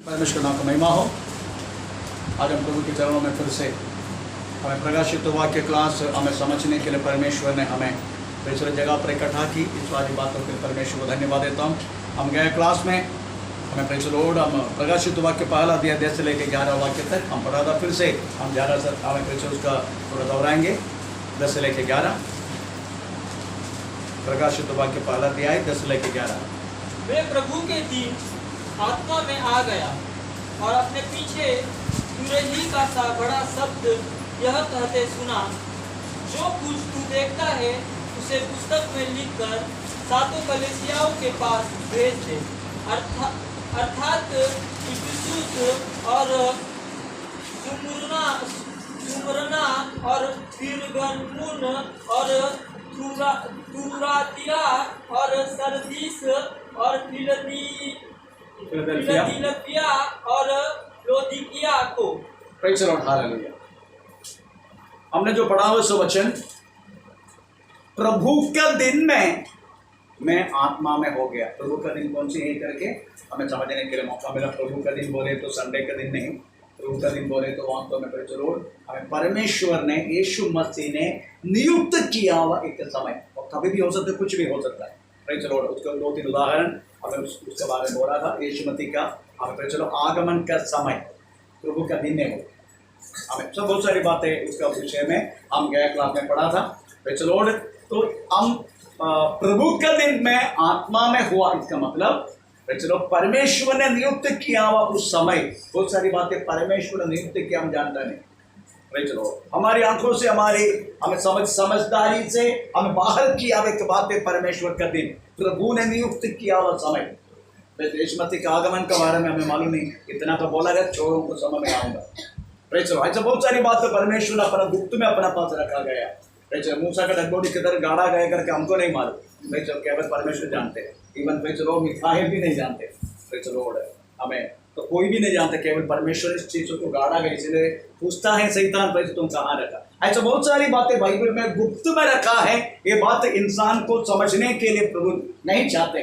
परमेश्वर नाम का महिमा हो। आज हम प्रभु के चरणों में फिर से हमें प्रकाशित वाक्य क्लास हमें समझने के लिए परमेश्वर ने हमें दूसरे जगह पर इकट्ठा की। इस वाली बातों के लिए परमेश्वर को धन्यवाद देता हूँ। हम गए क्लास में हमें प्रेज लॉर्ड हम प्रकाशित वाक्य पहला दिया 10 से लेकर 11 वाक्य तक हम पढ़ा था। फिर से हम 11 से हमें प्रेज उसका थोड़ा दोहराएंगे। 10 से लेकर 11 प्रकाशित वाक्य पहला दिया है 10 से लेकर 11। वे प्रभु के दिन आत्मा में आ गया और अपने पीछे तुरही का सा बड़ा शब्द यह कहते सुना, जो कुछ तू देखता है उसे पुस्तक में लिखकर सातों कलीसियाओं के पास भेज दे, अर्थात इफिसुस और सुमरना और पिरगमुन और तुरातिया और सरदीस और फिलदेल्फिया और लौदीकिया को। Praise the Lord, hallelujah. हमने जो पढ़ा हुआ सो वचन, प्रभु के दिन में मैं आत्मा में हो गया। प्रभु का दिन कौन सी है करके हमें समझने के लिए मौका मिला। प्रभु का दिन बोले तो संडे का दिन नहीं, प्रभु का दिन बोले तो वास्तव में प्रेज द लॉर्ड हमें परमेश्वर ने यीशु मसीह ने नियुक्त किया हुआ एक समय, और कभी भी हो सकता है, कुछ भी हो सकता है। प्रेज द लॉर्ड उसका 2-3 उदाहरण हमें उसके बारे में बोला था। यीशु मसीह का हमें प्रेज द लॉर्ड आगमन का समय प्रभु का दिन में हो, हमें सब बहुत सारी बातें उसका विषय में हम गया क्लास में पढ़ा था। प्रेज द लॉर्ड तो हम प्रभु का दिन में आत्मा में हुआ, इसका मतलब चलो परमेश्वर ने नियुक्त किया हुआ उस समय बहुत सारी बातें परमेश्वर ने नियुक्त किया, हम जानते नहीं। चलो हमारी आंखों से हमें समझदारी से हमें बाहर किया हुआ एक बातें परमेश्वर का दिन प्रभु ने नियुक्त किया हुआ समय। यीशु मसीह के आगमन के बारे में हमें मालूम नहीं, इतना तो बोला गया छोड़ो को समय में आऊंगा। चलो ऐसा बहुत सारी बातें परमेश्वर अपना गुप्त में अपना पास रखा गया। मूसा का डगबोडी किधर गाड़ा गया करके हमको नहीं मालूम, भाई चलो केवल परमेश्वर जानते हैं। इवन भाई चलो मिखाइल भी नहीं जानते, भाई चलो हमें तो कोई भी नहीं जानता, केवल परमेश्वर इस चीज़ों को गाड़ा गया। इसलिए पूछता है शैतान भाई तुम कहाँ रखा। ऐसा बहुत सारी बातें बाइबल में गुप्त में रखा है। ये बात इंसान को समझने के लिए प्रभु नहीं चाहते।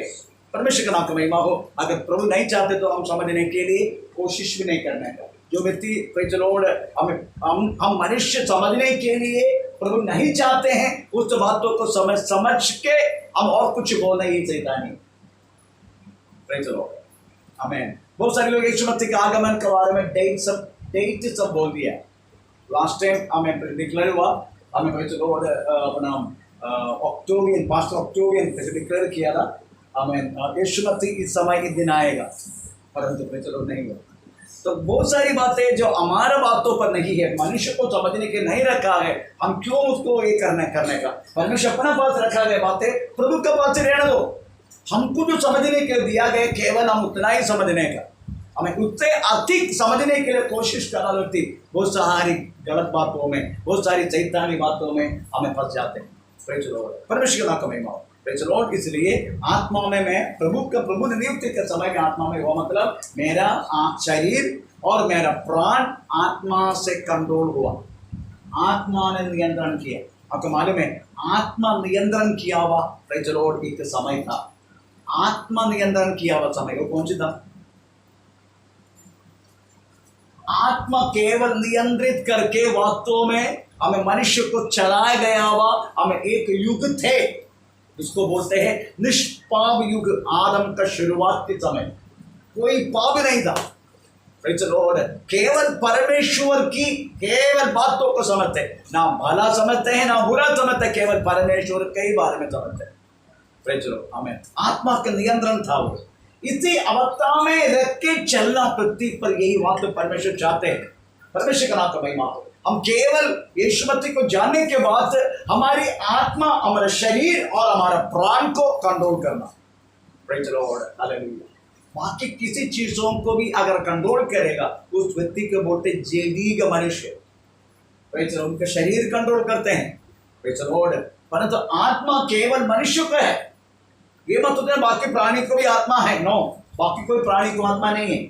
परमेश्वर का नाम का महिमा हो। अगर प्रभु नहीं चाहते तो हम समझने के लिए कोशिश भी नहीं करने का। जो व्यक्ति प्रेज द लॉर्ड हम मनुष्य समझने के लिए प्रभु नहीं चाहते हैं, उस बातों को समझ के हम और कुछ बोलना ही शैतानी। प्रेज द लॉर्ड, आमीन। बहुत सारे लोग यीशु मसीह के आगमन के बारे में डेट सब बोल दिया। लास्ट टाइम हमें डिक्लेयर हुआ, हमें प्रेज द लॉर्ड अपना ऑक्टोवियन पास्टर ऑक्टोवियन डिक्लेयर किया था, हमें यीशु मसीह इस समय एक दिन आएगा, परंतु प्रेज द लॉर्ड नहीं हुआ। तो बहुत सारी बातें जो हमारे बातों पर नहीं है, मनुष्य को समझने के नहीं रखा है, हम क्यों उसको ये करने का। परमेश्वर अपना पास रखा गया बातें प्रभु के पास रहने दो। हमको जो समझने के लिए दिया गया केवल हम उतना ही समझने का, हमें उससे अधिक समझने के लिए कोशिश करना लगती। बहुत सारी गलत बातों में, बहुत सारी शैतानी बातों में हमें फंस जाते हैं। प्रेज द लॉर्ड, परमेश्वर का नाम का महिमा हो। प्रेज द लॉर्ड, इसलिए आत्मा में मैं प्रभु ने नियुक्त के समय में आत्मा में हुआ, मतलब मेरा शरीर और मेरा प्राण आत्मा से कंट्रोल हुआ। आत्मा ने नियंत्रण किया। आपको मालूम है आत्मा नियंत्रण किया हुआ प्रेज द लॉर्ड एक समय था। आत्मा नियंत्रण किया हुआ समय वो कौन सी था? आत्मा केवल नियंत्रित करके वास्तव में हमें मनुष्य को चलाया गया हुआ हमें एक युग थे, इसको बोलते हैं निष्पाप युग। आदम का शुरुआत के समय कोई पाप नहीं था। प्रेज द लॉर्ड, केवल परमेश्वर की केवल बातों को समझते, ना भला समझते हैं ना बुरा समझते, केवल परमेश्वर के ही बारे में समझते। प्रेज द लॉर्ड, आमीन। आत्मा का नियंत्रण था वो। इसी अवस्था में रख के चलना पृथ्वी पर, यही बात तो परमेश्वर चाहते हैं। परमेश्वर का नाम का महिमा हो। हम केवल यीशु मसीह को जानने के बाद हमारी आत्मा, हमारा शरीर और हमारा प्राण को कंट्रोल करना। Praise the Lord, hallelujah. बाकी किसी चीजों को भी अगर कंट्रोल करेगा उस व्यक्ति को बोलते जेदीग मनुष्य। प्रेज द लॉर्ड, उनका शरीर कंट्रोल करते हैं। प्रेज द लॉर्ड, परंतु आत्मा केवल मनुष्य को है। ये मत सोचना बाकी प्राणी को भी आत्मा है, नो, बाकी कोई प्राणी को आत्मा नहीं है।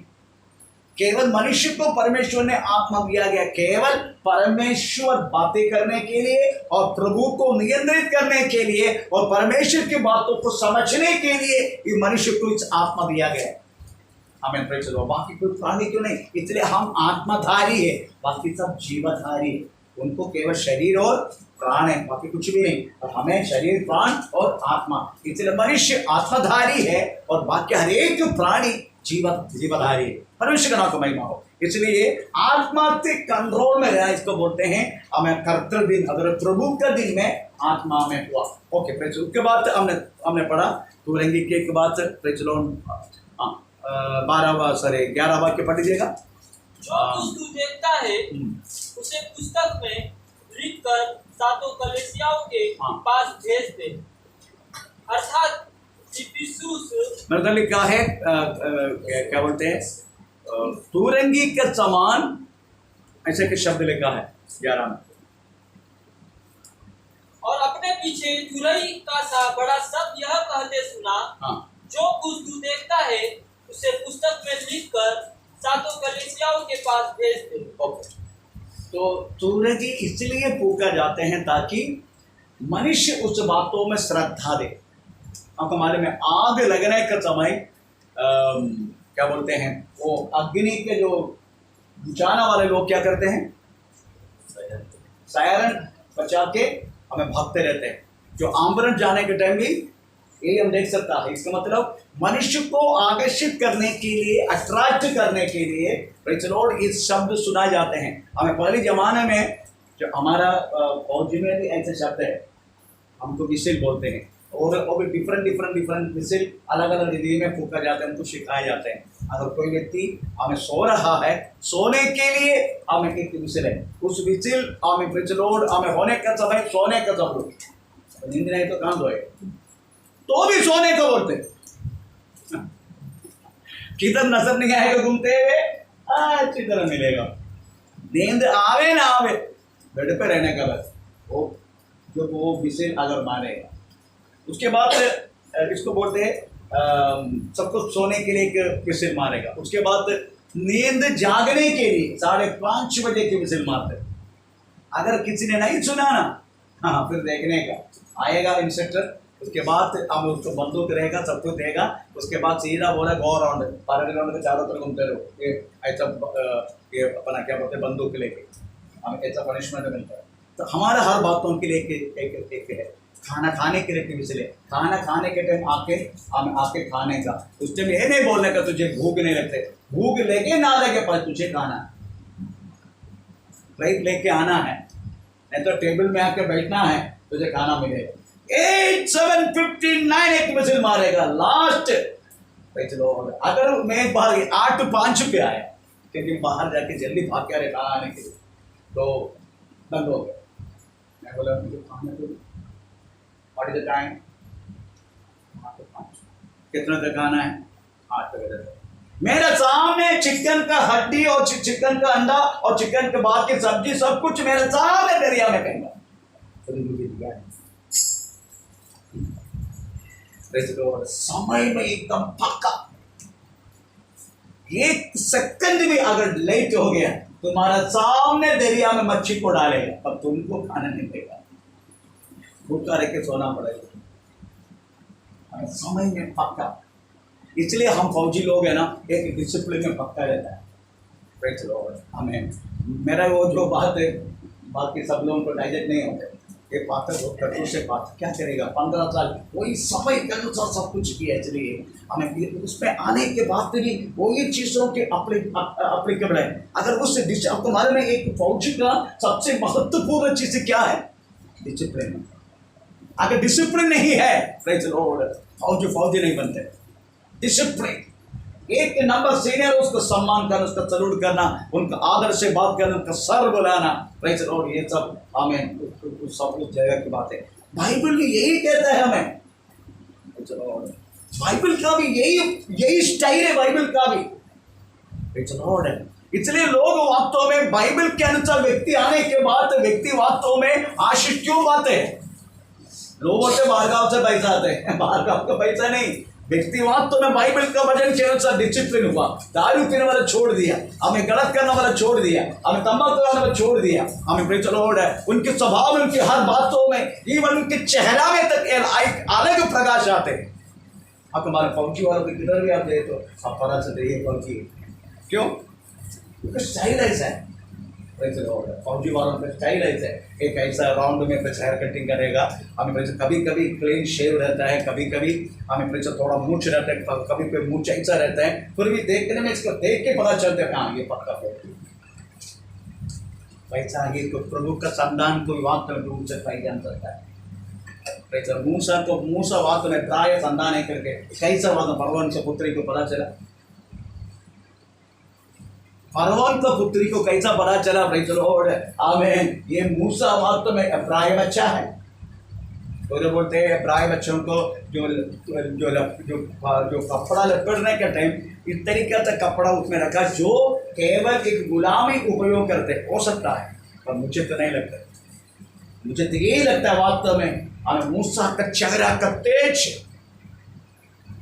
केवल मनुष्य को परमेश्वर ने आत्मा दिया गया, केवल परमेश्वर बातें करने के लिए और प्रभु को नियंत्रित करने के लिए और परमेश्वर की बातों को समझने के लिए ये मनुष्य को इस आत्मा दिया गया। हमें प्रेज लो, बाकी कोई प्राणी क्यों नहीं, इसलिए हम आत्माधारी है, बाकी सब जीवधारी है। उनको केवल शरीर और प्राण है, बाकी कुछ भी नहीं, और हमें शरीर प्राण और आत्मा, इसलिए मनुष्य आत्माधारी है और बाकी हर एक प्राणी जीवधारी है। परमेश्वर का नाम को महिमा हो। इसलिए आत्मा के कंट्रोल में रहना, इसको बोलते हैं हमें कर्तव्य दिन, अगर प्रभु का दिन में आत्मा में हुआ। Okay praise. उसके बाद हमने पढ़ा तुरंगी के बाद प्रेज लो 11 वाक्य पढ़ लीजिएगा। जो कुछ तू देखता है उसे पुस्तक में लिख कर सातों कलीसियाओं के पास भेज दे, अर्थात इफिसुस मतलब लिखा है क्या बोलते हैं, तुरंगी के समान, ऐसे के शब्द लिखा है 11 में। और अपने पीछे तुरही का सा बड़ा शब्द यह कहते सुना, जो कुछ तू देखता है उसे पुस्तक में लिख कर सातों कलीसियाओं के पास भेज दे। ओके, तो तुरंगी इसलिए फूका जाते हैं ताकि मनुष्य उस बातों में श्रद्धा दे। आपको मालूम है आग लगने का समय क्या बोलते हैं, वो अग्नि के जो बुझाने वाले लोग क्या करते हैं, सायरन बचा के हमें भागते रहते हैं। जो आमरण जाने के टाइम भी यही हम देख सकता है। इसका मतलब मनुष्य को आकर्षित करने के लिए, अट्रैक्ट करने के लिए प्रेज़ लॉर्ड इस शब्द सुनाए जाते हैं। हमें पहले जमाने में जो हमारा फौजी में भी ऐसे शब्द है, हमको विसिल बोलते हैं, और वो भी डिफरेंट विसिल अलग अलग रीति में फूका जाता है, हमको सिखाए जाते हैं। अगर कोई व्यक्ति हमें सो रहा है, सोने के लिए हमें एक विसिल है, उस विसिल हमें प्रेज़ लॉर्ड हमें होने का समय, सोने का समय, नींद नहीं तो काम होए तो भी सोने को बोलते। किधर नजर नहीं आएगा घूमते हुए, अच्छी तरह मिलेगा। नींद आवे ना आवे, बेड पे रहने का बस, वो जो वो विसिल अगर मारेगा, उसके बाद इसको बोलते हैं सबको सोने के लिए एक विसिल मारेगा। उसके बाद नींद जागने के लिए 5:30 बजे की विसिल मारते। अगर किसी ने नहीं सुना ना, हाँ फिर देखने का आएगा इंस्ट्रक्टर, उसके बाद हम उसको बंदूक रहेगा, सब कुछ देगा, उसके बाद सीधा बोला गो राउंड, ग्राउंड के चारों तरफ घूमते रहो, ये ऐसा ये अपना क्या बोलते हैं बंदूक लेके, हमें ऐसा पनिशमेंट मिलता है। तो हमारा हर बातों के लिए एक है। खाना खाने के लिए विसिल है, खाना खाने के टाइम आके खाने का, उस टाइम ये नहीं बोलने का तुझे भूख नहीं लगते, भूख लेके ना लगे पर तुझे खाना, प्लेट लेके आना है, नहीं तो टेबल में आके बैठना है, तुझे खाना मिलेगा। 8, 7, 59 एक विसिल मारेगा लास्ट। चलो अगर मैं बाहर 8:05 पे आया, क्योंकि बाहर जाके जल्दी भाग के आ रहे खाना आने के लिए, तो बंद हो गया। मैं बोला मुझे खाना तो व्हाट इज द टाइम, 8:05, कितना तक खाना है, 8 बजे। मेरे सामने चिकन का हड्डी और चिकन का अंडा और चिकन के बाद की सब्जी सब कुछ मेरे सामने दरिया में कहेंगे। समय में एकदम पक्का, 1 सेकंड भी अगर लेट हो गया तुम्हारा सामने दरिया में मच्छी को डालेगा, अब तुमको खाना नहीं देगा, भूखा रह के सोना पड़ेगा। समय में पक्का, इसलिए हम फौजी लोग हैं ना, एक डिसिप्लिन में पक्का रहता है। Praise Lord. हमें मेरा वो जो बात है, बाकी सब लोगों को डाइजेस्ट नहीं होते, ये बात है बहुत कठोर से बात, क्या करेगा 15 साल वही समय के अनुसार सब कुछ किया, इसलिए हमें उसमें आने के बाद भी वही चीज़ों के अप्लीकेबल है। अगर उससे आपको मालूम है एक फौजी का सबसे महत्वपूर्ण चीज़ क्या है, डिसिप्लिन। अगर डिसिप्लिन नहीं है प्रेज़ लॉर्ड, फौजी नहीं बनते। डिसिप्लिन, एक नंबर सीनियर, उसको सम्मान करना, उसका सलूट करना, उनका आदर से बात करना, उनका सर बुलाना, प्रेज़ लॉर्ड, ये सब हमें सब कुछ जगह की बात है। बाइबल भी यही कहता है हमें, बाइबल का भी यही स्टाइल है, बाइबल का भी, प्रेज़ लॉर्ड। इसलिए लोग वास्तव में बाइबल के अनुसार व्यक्ति आने के बाद व्यक्ति वास्तव में आशीष क्यों पाते हैं। लोग होते बाहर गाँव से पैसा आते हैं, बाहर गाँव का पैसा नहीं, व्यक्ति वास्तव में बाइबल का वचन के अनुसार डिसिप्लिन हुआ, दारू पीने वाला छोड़ दिया, हमें गलत करने वाला छोड़ दिया, हमें तंबाकू करने वाला छोड़ दिया, हमें प्रेज़ लॉर्ड है उनके स्वभाव में, उनकी हर बातों में, इवन उनके चेहरा में तक एक अलग प्रकाश आते हैं। अब हमारे फौजी वालों को किधर भी आप गए तो अब पता चलते ये फौजी क्यों, क्योंकि स्टाइल ऐसा है। फौजी वालों का स्टाइल ऐसा है, एक ऐसा राउंड में फिर हेयर कटिंग करेगा, हमें फिर कभी कभी क्लीन शेव रहता है, कभी कभी हमें फिर थोड़ा मूछ रहता है, कभी कोई मूछ ऐसा रहता है, फिर भी देखने में इसको देख के पता चलता है हाँ ये पक्का फौजी। वैसा ये तो प्रभु का संतान कोई वास्तव में रूप से पहचान सकता है। वैसा मूसा वास्तव में प्राय संतान है करके कैसा वास्तव भगवान से पुत्री को पता चला, फरौन को पुत्री को कैसा पता चला, प्रेज़ द लॉर्ड, आमीन। ये मूसा वास्तव में अब्राय बच्चा है। तो जो बोलते हैं अब्राय बच्चों को जो जो जो जो कपड़ा लपेटने के टाइम इस तरीके से कपड़ा उसमें रखा जो केवल एक गुलामी उपयोग करते हो सकता है, पर मुझे तो नहीं लगता। मुझे तो यही लगता है वास्तव में हमें मूसा का चेहरा का तेज,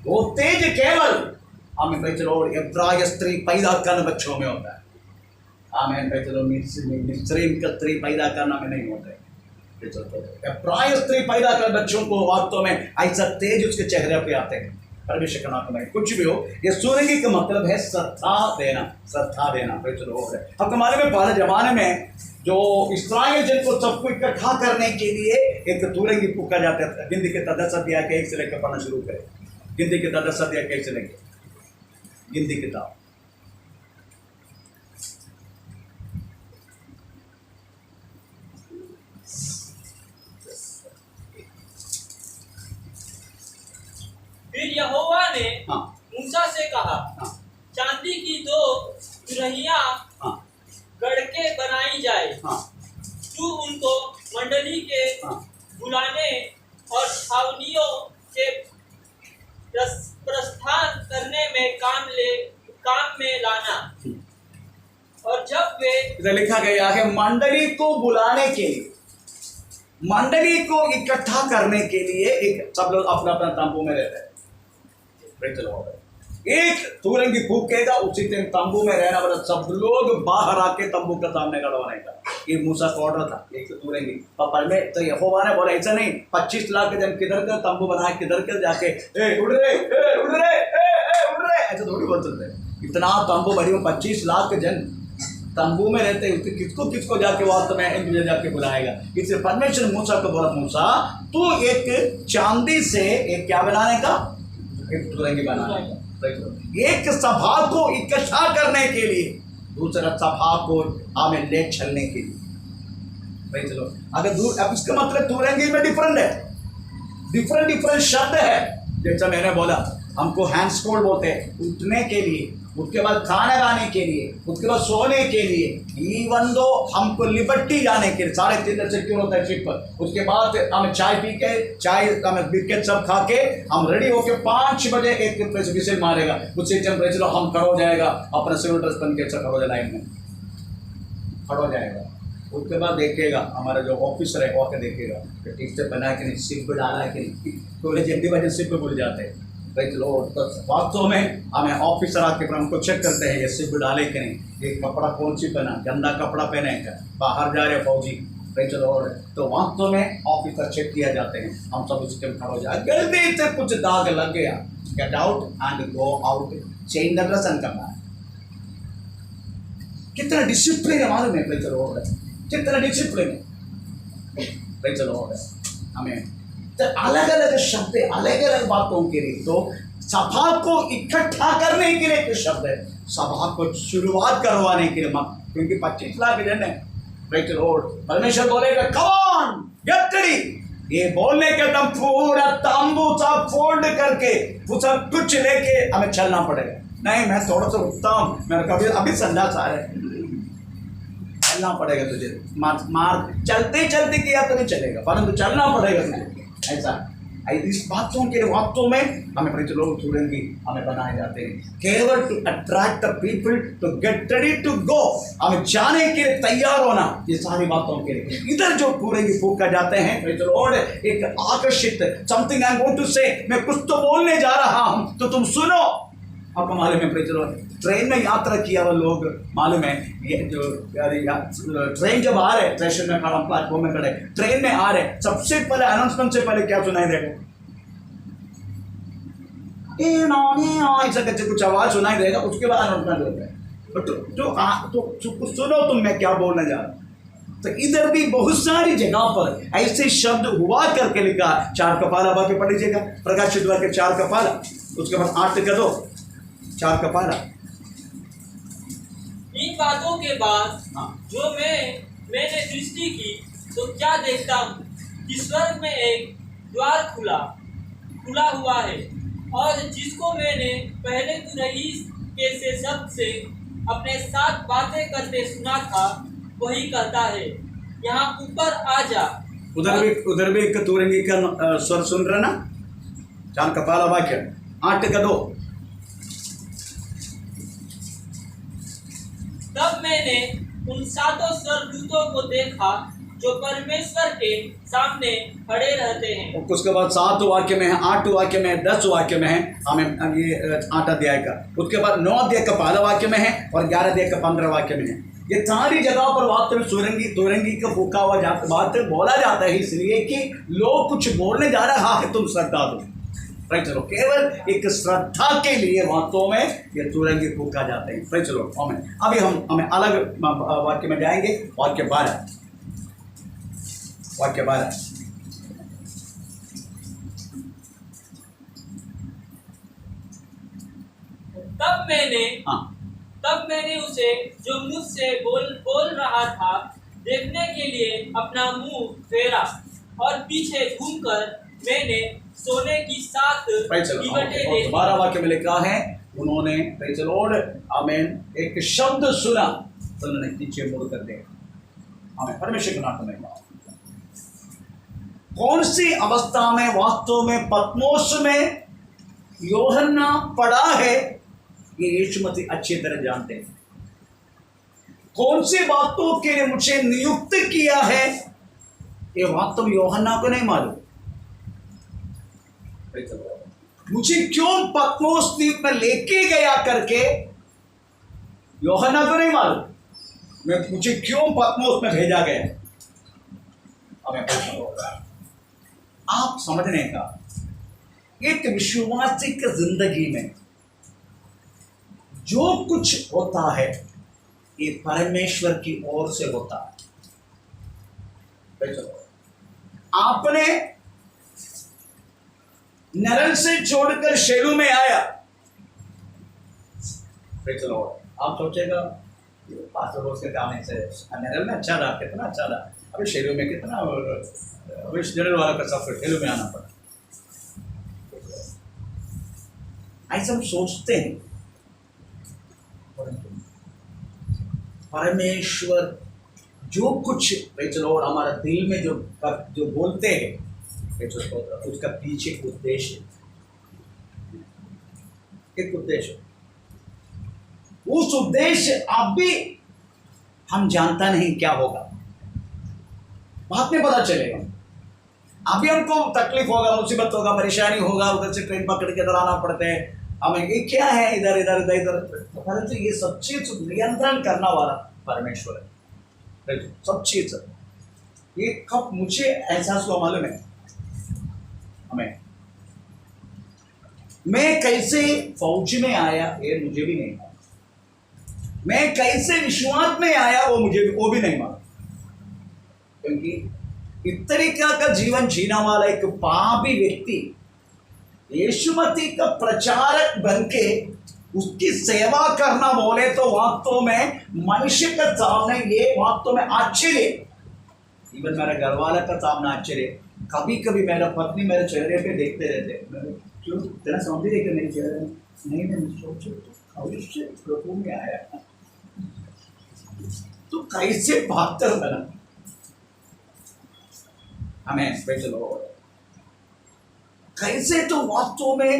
वो तेज केवल हमें प्रेज़ द लॉर्ड इब्राय स्त्री पैदा करने बच्चों में होता है। आमीन। प्रेज़ द लॉर्ड, मिस्रीम का स्त्री पैदा करना में नहीं होता है। इब्राय स्त्री पैदा कर बच्चों को वास्तव में ऐसा तेज उसके चेहरे पे आते हैं। परमेश्वर का नाम में कुछ भी हो, ये सूरंगी का मतलब है श्रद्धा देना, श्रद्धा देना। Praise the Lord. अब हमारे में पहले जमाने में जो इस्राएल जिनको सबको इकट्ठा करने के लिए एक सूरंगी फूका जाता था। गिनती के 10 अध्याय के 1 से लेकर पढ़ना शुरू करें। गिनती के 10 अध्याय के 1 से लेकर गिनती किताब। फिर यहोवा ने हाँ। मूसा से कहा, हाँ। चांदी की 2 तुरहियां हाँ। गढ़ के बनाई जाए। हाँ। तू उनको मंडली के हाँ। बुलाने और छावनियों के प्रस्थान करने में काम में लाना। और जब वे, इधर लिखा गया है मंडली को बुलाने के लिए, मंडली को इकट्ठा करने के लिए एक सब लोग अपना अपना तंबू में रहते हैं। एक सूरंगी फूकेगा, उसी दिन तंबू में रहना वाला सब लोग बाहर आके तंबू के सामने खड़ा होने का। ये मूसा का ऑर्डर था, एक सूरंगी। पर में तो यहोवा ने बोला ऐसा नहीं 25 लाख जन किधर का तंबू बनाए, किधर के जाके उड़ रहे उड़ रहे उड़ रहे, ऐसा थोड़ी बोल सकते। इतना तंबू बड़ी में 25 लाख जन तंबू में रहते हैं, किसको किसको जाके वास्तव में इंद्र जाके बुलाएगा। इसलिए परमेश्वर मूसा को बोला, मूसा तू एक चांदी से एक क्या बनाने का, एक सूरंगी बनाने का। एक सभा को इकट्ठा करने के लिए, दूसरा सभा को हमें ले चलने के लिए। चलो अगर दूर, अब इसका मतलब सूरंगी में डिफरेंट है, डिफरेंट शब्द है। जैसा मैंने बोला हमको हैंड्स कोल्ड बोलते हैं उठने के लिए, उसके बाद खाना खाने के लिए, उसके बाद सोने के लिए, इवन दो हमको लिबर्टी जाने के लिए 3:30 सिक्योर होता है शिप पर। उसके बाद हम चाय पी के, चाय हमें बिस्किट सब खा के हम रेडी होके 5 बजे एक विसिल मारेगा, उससे टेम्परेचर हम खड़ा हो जाएगा, अपना सिविल ड्रेस पहन के अच्छा खड़ा हो जाए, लाइन में खड़ा हो जाएगा। उसके बाद देखेगा हमारा जो ऑफिसर है वो आके देखेगा कि ठीक से बना कि नहीं, सिप डाला है कि नहीं। तो जल्दी बजे सिप भूल जाते हैं। वास्तव में हमें ऑफिसर आके हमको चेक करते हैं ये सिप डाले कि नहीं, ये कपड़ा कौन सी पहना, गंदा कपड़ा पहने क्या, बाहर जा रहे फौजी। तो वास्तव में ऑफिसर चेक किया जाते हैं, हम सब उस टाइम खड़ा हो जाए। गलती से कुछ दाग लग गया, get out and go out, change the dress and come back. कितना डिसिप्लिन है मालूम है, कितना डिसिप्लिन है। हमें अलग अलग शब्द, अलग अलग बातों के लिए। तो सभा को इकट्ठा करने के लिए कुछ शब्द है, सभा को शुरुआत करवाने के लिए, क्योंकि 25 लाख जन है। परमेश्वर बोलेगा कौन गेट रेडी, ये बोलने के दम पूरा तंबू सब फोल्ड करके सब कुछ लेके हमें चलना पड़ेगा। नहीं मैं थोड़ा सा उठता हूँ, मेरा कभी अभी संन्यास आ रहा है, चलना पड़ेगा तुझे, मार चलते चलते किया तो नहीं चलेगा, परंतु चलना पड़ेगा तुझे। ऐसा इस बातों के वास्तव में हमें प्रेज़ द लॉर्ड सूरंगी हमें बनाए जाते हैं, केवल to attract the people to get ready to go, हमें जाने के लिए तैयार होना, ये सारी बातों के लिए। इधर जो सूरंगी फूका जाते हैं प्रेज़ द लॉर्ड, एक आकर्षित something I am going to say, मैं कुछ तो बोलने जा रहा हूं तो तुम सुनो। आपको मालूम है प्रेज़ द लॉर्ड, ट्रेन में यात्रा किया हुआ लोग मालूम है, ये जो ट्रेन जब आ रहे, स्टेशन में खड़ा, प्लेटफॉर्म में खड़े, ट्रेन में आ रहे, सबसे पहले अनाउंसमेंट से पहले क्या सुनाई देगा? ऐसा करके कुछ आवाज सुनाई देगा, उसके बाद अनाउंसमेंट होता है। तो कुछ सुनो तुम मैं क्या बोलने जा रहा हूँ। तो इधर भी बहुत सारी जगह पर ऐसे शब्द हुआ करके लिखा। 4 कपाला वाक्य पढ़ लीजिएगा, प्रकाशित वाक्य 4 कपाला, उसके बाद 8 का 2, 4 कपाला। इन बातों के बाद हाँ। जो मैंने दृष्टि की तो क्या देखता हूँ कि स्वर्ग में एक द्वार खुला हुआ है, और जिसको मैंने पहले तुरही के से शब्द से अपने साथ बातें करते सुना था वही कहता है, यहाँ ऊपर आ जा। उधर भी एक तुरंगी का स्वर सुन रहे ना। 4 कपाला वाक्य 8 का 2। तब मैंने उन 7 स्वर्गदूतों को देखा जो परमेश्वर के सामने खड़े रहते हैं। उसके बाद 7 वाक्य में है, 8 वाक्य में है, 10 वाक्य में है। हमें ये 8 अध्याय का, उसके बाद 9 अध्याय का 15 वाक्य में है और 11 अध्याय का 15 वाक्य में है। ये सारी जगह पर वास्तव में तुरंगी का फूका हुआ बात बोला जाता है, इसलिए कि लोग कुछ बोलने जा रहे हैं, तुम श्रद्धा दो। राइट, चलो केवल एक श्रद्धा के लिए वास्तव में ये तुरंगी फूका जाते हैं। राइट, चलो अभी हमें अलग वाक्य में जाएंगे। वाक्य 12 तब मैंने उसे जो मुझसे बोल रहा था देखने के लिए अपना मुंह फेरा, और पीछे घूमकर मैंने सोने की 7 गिवटें देखी। 12 वाक्य में लिखा है, उन्होंने प्रेज़ द लॉर्ड आमीन एक शब्द सुना तो उन्होंने पीछे मुड़ कर देखा। आमीन, परमेश्वर के नाम में। कौन सी अवस्था में वास्तव में पत्मोस में यूहन्ना पड़ा है, ये यीशु मसीह अच्छी तरह जानते हैं। कौन सी बातों के लिए मुझे नियुक्त किया है, ये वास्तव यूहन्ना को नहीं मालूम। मुझे क्यों पत्मोस द्वीप में लेके गया करके यूहन्ना को नहीं मालूम। मुझे क्यों पत्मोस में भेजा गया, हमें आप समझने का। एक विश्वासी की जिंदगी में जो कुछ होता है ये परमेश्वर की ओर से होता है। आपने नरल से छोड़कर शेरू में आया, आप सोचेगा पास्टर रोज के काम से नरल में अच्छा रहा, कितना अच्छा रहा, अभी शेरू में कितना, अभी जनरल वाला का सब शेरू में आना पड़ा। ऐसा हम सोचते हैं, परमेश्वर जो कुछ और हमारा दिल में जो बोलते हैं उसका पीछे एक उद्देश्य उस उद्देश्य अभी हम जानता नहीं क्या होगा, बाद में पता चलेगा। अभी हमको तकलीफ होगा, मुसीबत होगा, परेशानी होगा, उधर से ट्रेन पकड़ के इधर आना पड़ता है, हमें ये क्या है इधर इधर इधर इधर, परंतु ये सब चीज नियंत्रण करना वाला परमेश्वर है। सब चीज ये कब मुझे एहसास हुआ मालूम है हमें, मैं कैसे फौज में आया ये मुझे भी नहीं मालूम, मैं कैसे विश्वास में आया वो भी नहीं मालूम, क्योंकि इस तरीका का जीवन जीना वाला एक पापी व्यक्ति यीशु मसीह का प्रचारक बनके उसकी सेवा करना बोले तो वास्तव में मनुष्य के सामने ये वास्तव में आश्चर्य, इवन मेरे घर वाला का सामने आश्चर्य। कभी कभी मेरा पत्नी मेरे चेहरे पे देखते रहते, क्यों तेरा समझ रही मेरे चेहरे में, नहीं सोचो तो अवश्य प्रभु में आया तो कैसे बहत्तर बना हमें चलो, कैसे तो वास्तव में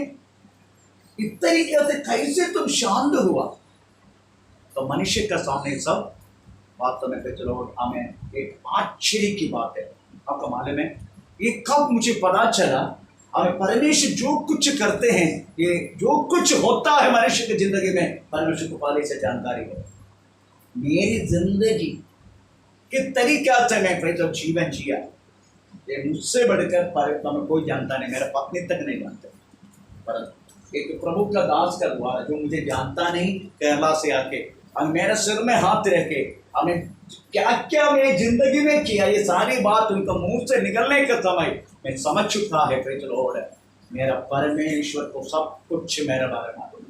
इस तरीके से कैसे तुम शांत हुआ, तो मनुष्य का सामने सब वास्तव में चलो हमें एक आश्चर्य की बात है। आपका मालूम है ये कब मुझे पता चला, हमें परमेश्वर जो कुछ करते हैं, ये जो कुछ होता है मनुष्य की जिंदगी में, परमेश्वर को पहले से जानकारी है। मेरी जिंदगी किस तरीके से मैं जीवन जिया ये मुझसे बढ़कर मैं कोई जानता नहीं, मेरा पत्नी तक नहीं जानते, परंतु एक प्रभु का दास का द्वारा जो मुझे जानता नहीं, केरला से आके और मेरे सिर में हाथ रख के हमें क्या क्या मैं जिंदगी में किया, ये सारी बात उनका मुंह से निकलने का समय मैं समझ चुका है। प्रेज़ द लॉर्ड, मेरा परमेश्वर को सब कुछ मेरे बारे में मालूम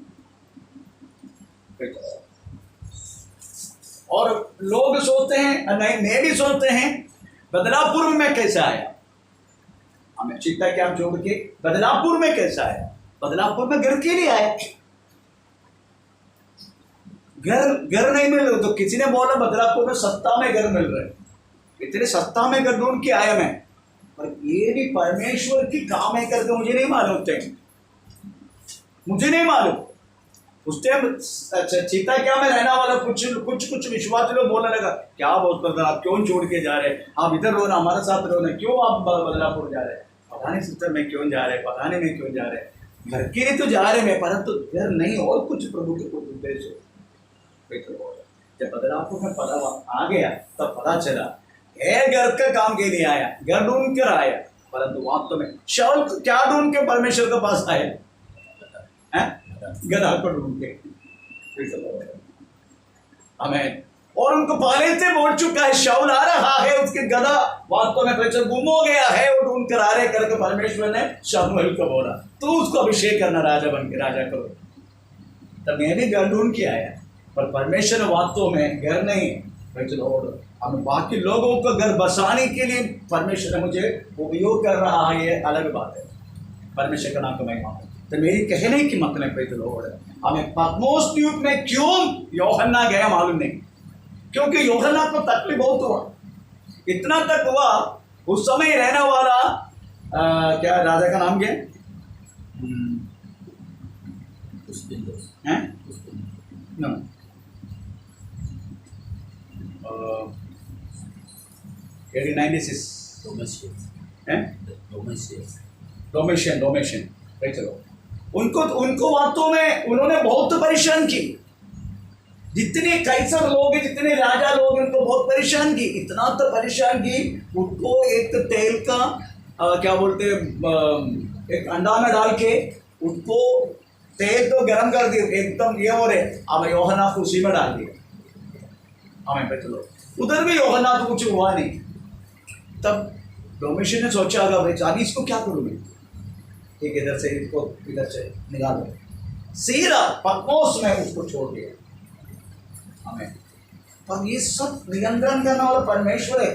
है। और लोग सोचते हैं, नहीं मैं भी सोचते हैं, बदलापुर में मैं कैसे आया, हमें चिंता क्या छोड़ के बदलापुर में कैसे आया। बदलापुर में घर के लिए आया, घर नहीं मिल रहे, तो किसी ने बोला बदलापुर में सस्ता में घर मिल रहे, इतने सस्ता में घर ढूंढ के आया मैं। पर ये भी परमेश्वर की काम है करके मुझे नहीं मालूम थे, मुझे नहीं मालूम उस टाइम चीता क्या में रहना वाला कुछ विश्वासी लोग बोलने लगा, क्या बहुत बदला, आप क्यों छोड़ के जा रहे, आप इधर रहो ना, हमारे साथ रहो ना, क्यों आप बदलापुर जा रहे, पता नहीं सिस्टर मैं क्यों जा रहे, पता नहीं मैं क्यों जा रहे, घर के लिए तो जा रहे मैं, परंतु घर नहीं और कुछ प्रभु के कुछ उद्देश्य। जब बदलापुर में पता आ गया तब पता चला घर का काम के लिए आया, घर ढूंढ कर आया, परंतु वास्तव में शाऊल क्या ढूंढ के परमेश्वर के पास आया, गधा को ढूंढ के। हमें और उनको पहले से बोल चुका है शाऊल आ रहा है, उसके गधा वास्तव में पीछे गुम हो गया है, वो ढूंढ कर आ रहे करके परमेश्वर ने शमूएल को बोला तो उसको अभिषेक करना राजा बन के, राजा करो। तब मैं भी घर ढूंढ के आया, पर परमेश्वर वास्तव में घर नहीं, हमें बाकी लोगों को घर बसाने के लिए परमेश्वर ने मुझे उपयोग कर रहा है, ये अलग बात है। परमेश्वर का नाम को महिमा हो। तो मेरी कहने की मतलब प्रेज़ द लॉर्ड, हमें पत्मोस द्वीप में क्यों यूहन्ना गया मालूम नहीं, क्योंकि यूहन्ना को तकलीफ बहुत हुआ, इतना तक हुआ उस समय रहने वाला क्या राजा का नाम क्या है, नो 1896 डोमेशियन चलो, उनको बातों में उन्होंने बहुत परेशान की, जितने कैसर लोग हैं, जितने राजा लोग हैं, उनको बहुत परेशान की, इतना तो परेशान की उनको एक तेल का क्या बोलते एक अंडा में डाल के उसको तेल तो गर्म कर दिया एकदम ये हो रहे, अब यूहन्ना को उसी में डाल दिया, हमें पे चलो उधर भी यूहन्ना को कुछ हुआ नहीं। तब डोमेशियन ने सोचा होगा अभी इसको क्या करूँ मैं, एक इधर से इसको इधर से निकालो, सीधा पत्मोस में उसको छोड़ दिया हमें। पर ये सब नियंत्रण करने वाला परमेश्वर है।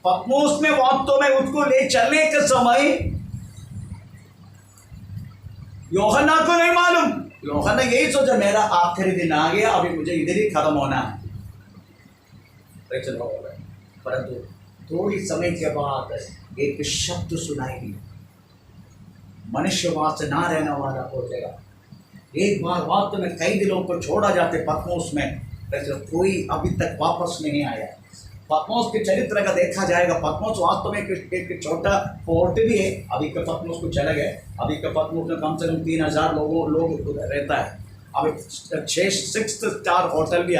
पत्मोस में वास्तव में उसको ले चलने के समय यूहन्ना को नहीं मालूम, यूहन्ना यही सोचा मेरा आखिरी दिन आ गया, अभी मुझे इधर ही खत्म होना है। परंतु थोड़ी समय के बाद एक शब्द सुनाई दिया, मनुष्य वहां से ना रहने वाला हो जाएगा। एक बार वास्तव में कई दिनों को छोड़ा जाते पत्मोस में, कोई अभी तक वापस नहीं आया। पत्मोस के चरित्र का देखा जाएगा, पत्मोस वास्तव में एक छोटा पोर्ट भी है, अभी का पत्मोस को चला गया, अभी का पत्मोस में कम से कम 3000 लोग रहता है। अभी 6 स्टार होटल भी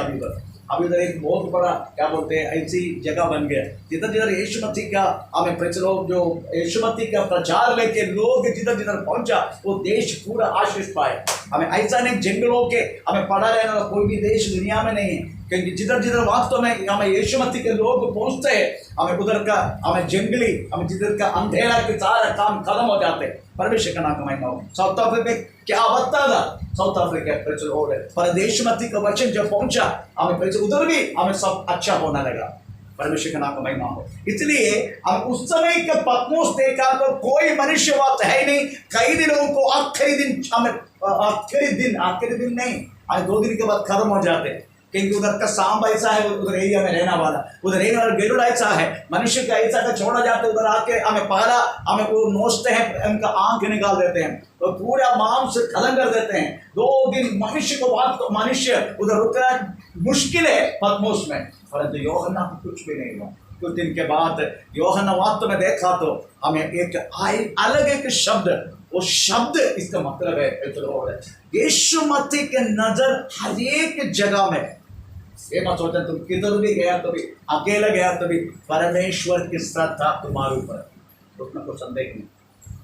अभी उधर एक बहुत बड़ा क्या बोलते हैं ऐसी जगह बन गया, जिधर जिधर यीशु मसीह का हमें लोग जो यीशु मसीह का प्रचार लेके लोग जिधर जिधर पहुंचा वो देश पूरा आशीष पाए। हमें ऐसा नहीं जंगलों के हमें पड़ा रहने वाला कोई भी देश दुनिया में नहीं है, क्योंकि जिधर जिधर वास्तव में हमें यीशु मसीह के लोग पहुंचते हैं, हमें उधर का हमें जंगली हमें जिधर का अंधेरा के सारा काम खत्म हो जाते हैं। परमेश्वर का नाम कमाएंगा। साउथ अफ्रीका में क्या अवस्था था, साउथ अफ्रीका पर यीशु मसीह का वचन जब पहुंचा हमें उधर भी हमें सब अच्छा होने लगा। परमेश्वर का नाम का महिमा हो। इसलिए हम उस समय का पत्मोस देखा तो कोई मनुष्य बात है नहीं, कई दिनों को आखिरी दिन हमें आखिरी दिन नहीं, आज 2 दिन के बाद खत्म हो जाते हैं, क्योंकि उधर का सांब ऐसा है, उधर एरिया में रहने वाला, उधर रहने वाला गेरुड़ ऐसा है, मनुष्य का ऐसा का छोड़ा जाता है, उधर आके हमें पाला हमें वो नोचते हैं, उनका आंख निकाल देते हैं तो पूरा मांस खत्म कर देते हैं। 2 दिन मनुष्य को बात तो मनुष्य उधर रुकना मुश्किल है पत्मोस में, परंतु यूहन्ना को कुछ भी नहीं हुआ। कुछ दिन के बाद यूहन्ना वास्तव में देखा तो हमें एक अलग एक शब्द, वो शब्द इसका मतलब है यीशु मसीह के नजर हर एक जगह में। ये मत सोचा तुम किधर भी गया तो भी अकेला गया तो भी परमेश्वर की श्रद्धा तुम्हारे ऊपर, उसमें कोई संदेह नहीं।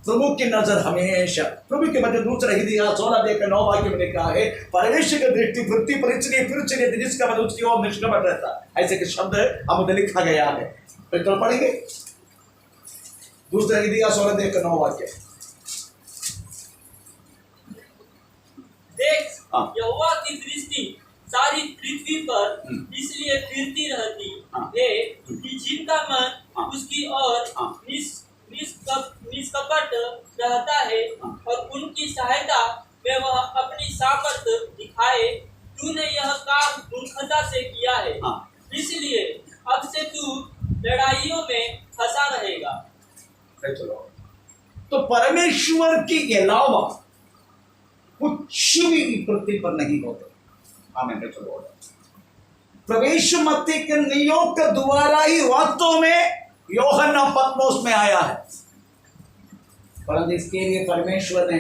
प्रभु की नजर हमेशा प्रभु के बच्चे दूसरा ही दिया 16 देख 9 वाक्य में लिखा है परमेश्वर की दृष्टि वृत्ति परिचय फिर चलिए जिसका मतलब उसकी ओर निष्कपट रहता ऐसे के शब्द हम लिखा गया है तो पढ़ेंगे दूसरा ही दिया 16 देख 9 वाक्य देख यहोवा की दृष्टि सारी पृथ्वी पर इसलिए फिरती रहती है कि जिनका मन उसकी ओर निष्कपट रहता है और उनकी सहायता में वह अपनी सामर्थ दिखाए। तूने यह काम मूर्खता से किया है, इसलिए अब से तू लड़ाइयों में फंसा रहेगा। तो परमेश्वर के अलावा कुछ भी पृथ्वी पर नहीं होता। प्रवेश मत्ती के नियोग के द्वारा ही वास्तव में यूहन्ना पत्मोस में आया है, परंतु इसके लिए परमेश्वर ने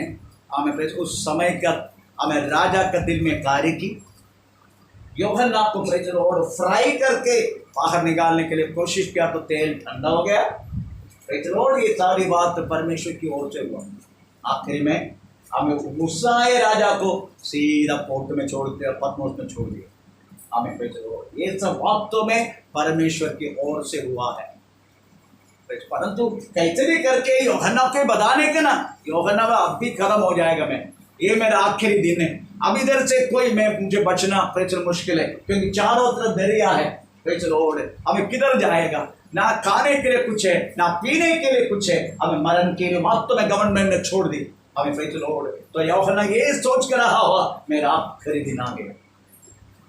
हमें उस समय का हमें राजा का दिल में कार्य की। यूहन्ना को और फ्राई करके बाहर निकालने के लिए कोशिश किया तो तेल ठंडा हो गया। ये सारी बात परमेश्वर की ओर से हुआ। आखिर में हमें गुस्सा आए राजा को सीधा पोर्ट में छोड़ दिया, पत्मोस में छोड़ दिया। हमें ये सब वास्तव में परमेश्वर की ओर से हुआ है। परंतु कैसे भी करके यूहन्ना को बताने के ना यूहन्ना अब भी खत्म हो जाएगा, मैं ये मेरा आखिरी दिन है, अब इधर से कोई मैं मुझे बचना मुश्किल है क्योंकि चारों तरफ दरिया है। हमें किधर जाएगा, ना खाने के लिए कुछ है ना पीने के लिए कुछ है, हमें मरण के लिए वास्तव में गवर्नमेंट ने छोड़ दी हमें। तो यूहन्ना ये सोच कर रहा हुआ मेरा आखिरी दिन आ गया,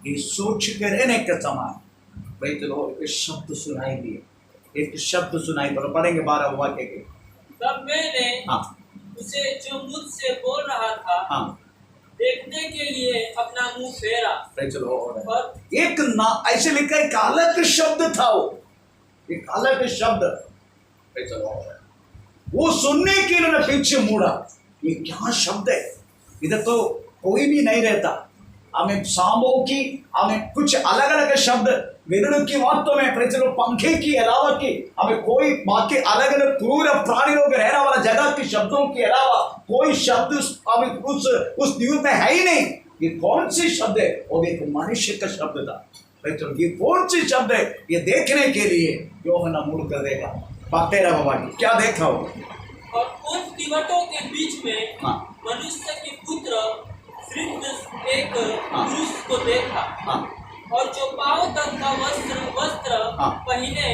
ये सोच के रहने के समान शब्द सुनाई दिए, एक शब्द सुनाई पढ़ेंगे 12 वाक्य के। तब मैंने उसे जो मुझसे बोल रहा था देखने के लिए अपना मुंह फेरा। और एक ना ऐसे लिखा एक अलग शब्द था, वो एक अलग शब्द वो सुनने के लिए पीछे मुड़ा। ये क्या शब्द है, इधर तो कोई भी नहीं रहता। हमें सांबों की हमें कुछ अलग अलग शब्द विरुद्ध की वास्तव में पंखे की अलावा की हमें कोई बाकी अलग अलग क्रूर प्राणी लोग रहने वाला जगह के शब्दों के अलावा कोई शब्द हमें उस न्यूज में है ही नहीं। ये कौन सी शब्द है, वो एक मनुष्य का शब्द था। ये कौन सी शब्द है, ये देखने के लिए यूहन्ना मुड़ कर देखा। बातें रहा बाबा क्या देखा हो। और उन दीवटों के बीच में मनुष्य के पुत्र एक पुरुष को देखा और जो पांव तक का वस्त्र पहने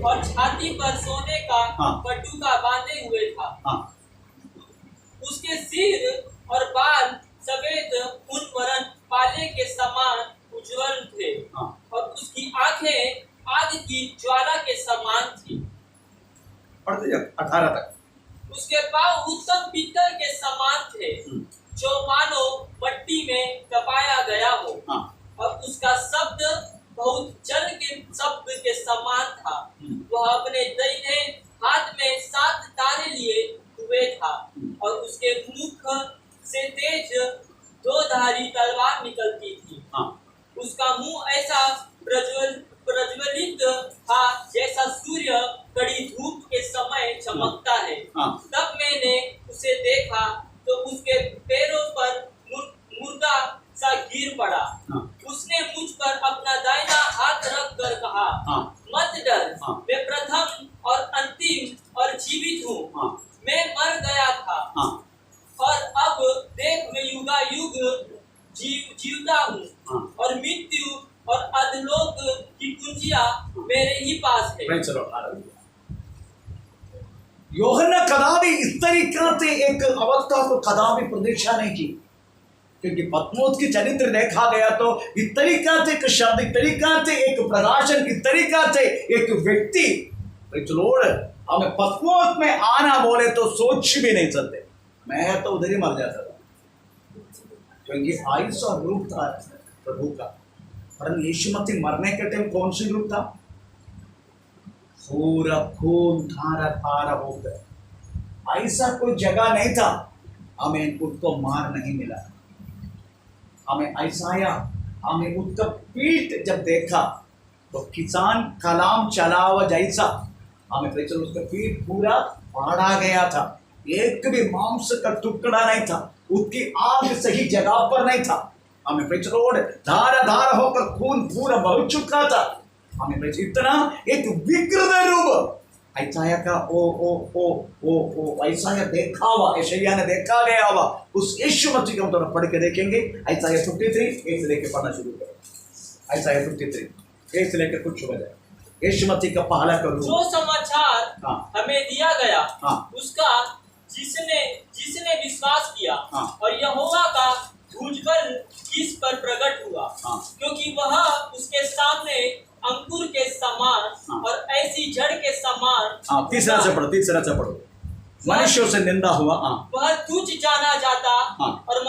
और छाती पर सोने का पटुका बांधे हुए था। उसके सिर और बाल सफेद ऊन वरन पाले के समान उज्जवल थे और उसकी आंखें आग की ज्वाला के समान थी। 18 तक। उसके पांव उत्तम पीतल के समान थे जो मानो मट्टी में तपाया गया हो और उसका शब्द बहुत जल के शब्द के समान था। वह अपने दाहिने हाथ में 7 तारे लिए हुए था और उसके मुख से तेज 2-धारी तलवार निकलती थी। उसका मुंह ऐसा प्रज्वलित था जैसा सूर्य कड़ी धूप के समय चमकता है। तब मैंने उसे देखा तो उसके पैरों पर मुर्दा सा गिर पड़ा। उसने मुझ पर अपना दाहिना हाथ रख कर कहा, मत डर, मैं प्रथम और अंतिम और जीवित हूँ। मैं मर गया था और अब देख मैं युगायुग जीवता हूँ और मृत्यु और अधोलोक की कुंजियां मेरे ही पास है। यूहन्ना कदापि इस तरीका से एक अवस्था को कदापि प्रतीक्षा नहीं की, क्योंकि पत्मोस की चरित्र देखा गया तो इस तरीका से एक शब्द, इस तरीका से एक प्रकाशन, इस तरीका से एक व्यक्ति हमें पत्मोस में आना बोले तो सोच भी नहीं सकते। मैं तो उधर ही मर जाता था, क्योंकि ऐसा रूप था प्रभु का। परंतु यीशु मसीह मरने के टाइम कौन सी रूप था, पूरा खून धारा धारा हो गया। ऐसा कोई जगह नहीं था हमें उसको मार नहीं मिला। हमें ऐसा हमें उसका पीठ जब देखा तो किसान कलाम चलावा जैसा हमें उसका पीठ पूरा फाड़ा गया था। एक भी मांस का टुकड़ा नहीं था, उसकी आग सही जगह पर नहीं था। हमें प्रेज लॉर्ड, धारा धारा होकर खून पूरा बह चुका था। हमें प्रेज इतना एक विकृत रूप ऐसाया का ओ ऐसाया देखा हुआ, यशायाह ने देखा गया हुआ उस यीशु मसीह को हम थोड़ा पढ़ के देखेंगे। ऐसाया 53 1 से लेकर पढ़ना शुरू करें। ऐसाया 53 1 से लेकर कुछ हो जाए। यीशु मसीह का पहला का रूप, जो समाचार हाँ। हमें दिया गया, हाँ। उसका जिसने विश्वास किया, हाँ। और यहोवा का भुजबल किस पर प्रकट हुआ, हाँ। क्योंकि वह उसके सामने अंकुर के समान, हाँ। और ऐसी जड़ के समान। हाँ, तीसरा से पढ़ो। मनुष्यों से निंदा हुआ, हाँ। वह तुच्छ जाना जाता, हाँ। और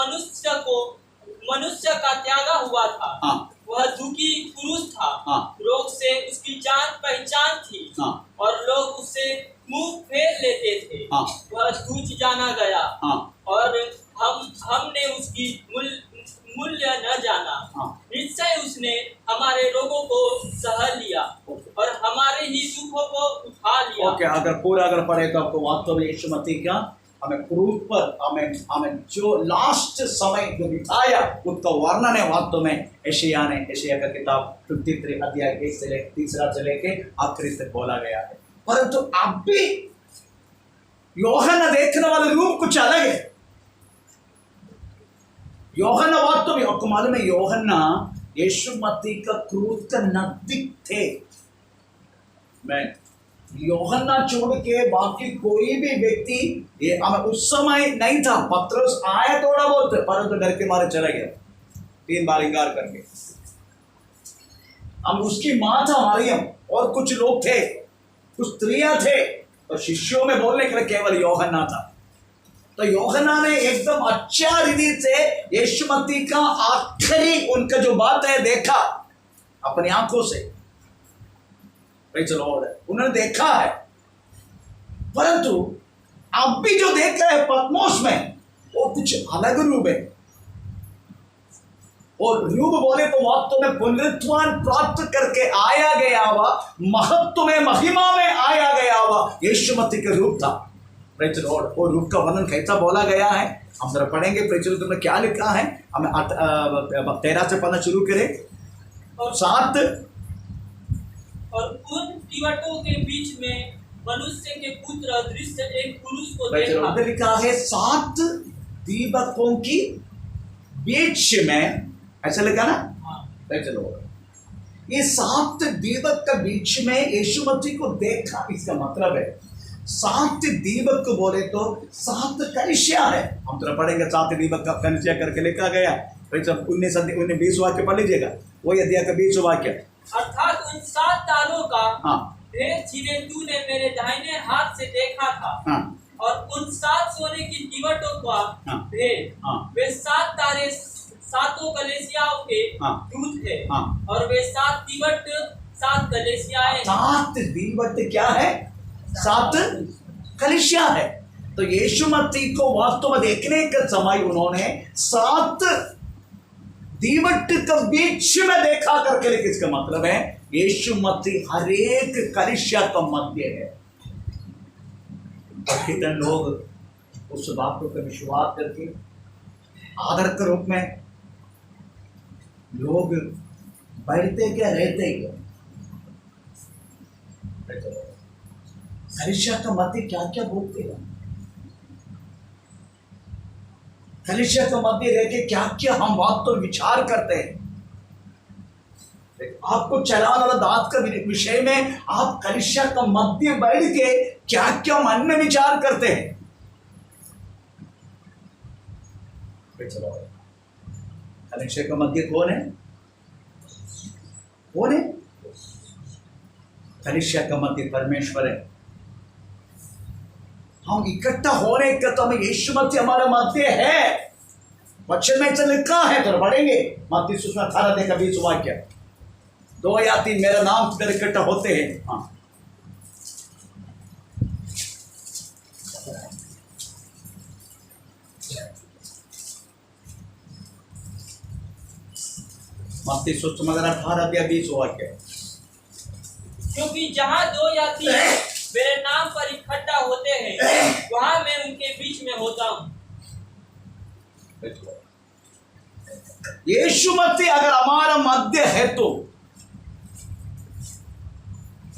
मनुष्य का त्यागा हुआ था। हाँ। वह दुखी पुरुष था, हाँ। रोग से उसकी जान पहचान थी, हाँ। और लोग उससे मुंह फेर लेते थे। हाँ। वह तुच्छ जाना गया, हाँ। और हमने उसकी मूल्य न जाना। हाँ। निश्चय उसने हमारे रोगों को सह लिया, और हमारे ही दुखों को उठा लिया। ओके, अगर पढ़े तो आपको वास्तव में यीशु मसीह का हमें क्रूस पर हमें जो लास्ट समय जो बिताया उसका वर्णन है वास्तव में यशायाह का किताब 53 अध्याय 1 से लेकर 3 से लेके आखिरी तक बोला गया है। परंतु अब भी यूहन्ना देखने वाला रूप कुछ अलग है। यूहन्ना वास्तव में आपको मालूम है, यूहन्ना यीशु मसीह का क्रूस का नजदीक थे। मैं यूहन्ना छोड़ के बाकी कोई भी व्यक्ति ये उस समय नहीं था। पतरस आया थोड़ा बहुत, परंतु डर के मारे चला गया 3 बार इंकार करके। हम उसकी माँ था मरियम, और कुछ लोग थे, कुछ स्त्रियां थे, और शिष्यों में बोलने के लिए केवल यूहन्ना था। तो यूहन्ना ने एकदम अच्छा रीति से यीशु मसीह का आखिरी उनका जो बात है देखा अपनी आंखों से। उन्होंने देखा है, परंतु अब भी जो देख रहे हैं पत्मोस में वो कुछ अलग रूप है। और रूप बोले तो वास्तव में पुनरुत्थान प्राप्त करके आया गया हुआ, महत्व में महिमा में आया गया हुआ यीशु मसीह का रूप था। प्रेज लॉर्ड, वो रूप का वर्णन कैसा बोला गया है हम जरा पढ़ेंगे। प्रेज लॉर्ड में क्या लिखा है, हमें 13 से पढ़ना शुरू करें। और 7 और उन दीवटों के बीच में मनुष्य के पुत्र दृश्य एक पुरुष को देखा। लिखा है 7 दीपकों की बीच में, ऐसा लिखा ना। हाँ। चलो, ये 7 दीपक के बीच में यीशु मसीह को देखा। इसका मतलब है 7 दीपक को बोले तो 7 कलिसिया है। हम तो पढ़ेंगे 7 दीपक का कलिसिया करके लिखा गया। 19 वाक्य पढ़ लीजिएगा, वही अध्याय का 20 वाक्य। अर्थात उन 7 तारों का हाँ। भेद जिन्हें तूने मेरे दाहिने हाथ से देखा था। हाँ। और उन 7 सोने की दीवटों का हाँ। भेद, हाँ। वे 7 तारे 7 कलीसियाओं के हाँ। दूत थे। हाँ। और वे 7 दीवट 7 कलीसियाएं। 7 दीवट क्या है? 7 कलीसिया है। तो यीशु मसीह को वास्तव में देखने के समय उन्होंने 7 दीवट के बीच में देखा करके। लेकिन इसका मतलब है यीशु मसीह हर एक कलीसिया का मध्य है। कितने लोग उस बात को विश्वास करके आदर के रूप में लोग बैठते क्या रहते क्या? कलीसिया का मध्य क्या क्या बोलते हैं, कलीसिया के मध्य रह के क्या क्या हम बात तो विचार करते हैं। आपको चलाने वाला दांत का विषय में आप कलीसिया का मध्य बैठ के क्या क्या मन में विचार करते हैं। कलीसिया का मध्य कौन है? कौन है? कलीसिया का मध्य परमेश्वर है। हम इकट्ठा होने का तो हमें यीशु मसीह हमारा मध्य है। वचन में ऐसा लिखा है, तो पढ़ेंगे मत्ती सुसमाचार 18 का 20 वाक्य। 2 या 3 मेरा नाम पर इकट्ठा होते हैं। हाँ, मत्ती सुसमाचार 18 का 20 वाक्य। क्योंकि जहाँ 2 या 3 मेरे नाम पर इकट्ठा होते हैं, वहां मैं उनके बीच में होता हूँ। यीशु मसीह अगर हमारा मध्य है तो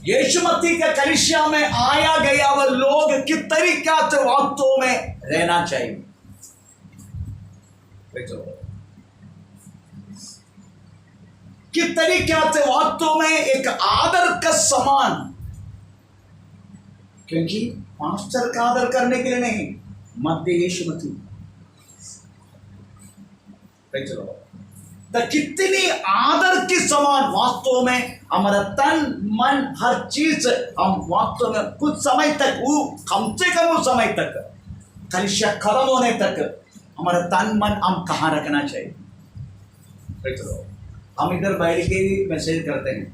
यीशु मसीह के कलीसिया में आया गया वह लोग किस तरीके से वास्तव में रहना चाहिए। किस तरीके से वास्तव में एक आदर का समान, क्योंकि मास्टर का आदर करने के लिए नहीं, मध्य यीशु मसीह। तो कितनी आदर के समान वास्तव में हमारा तन मन हर चीज हम वास्तव में कुछ समय तक, वो कम से कम उस समय तक कलीसिया खत्म होने तक हमारा तन मन हम कहाँ रखना चाहिए। हम इधर बैठ के भी मैसेज करते हैं,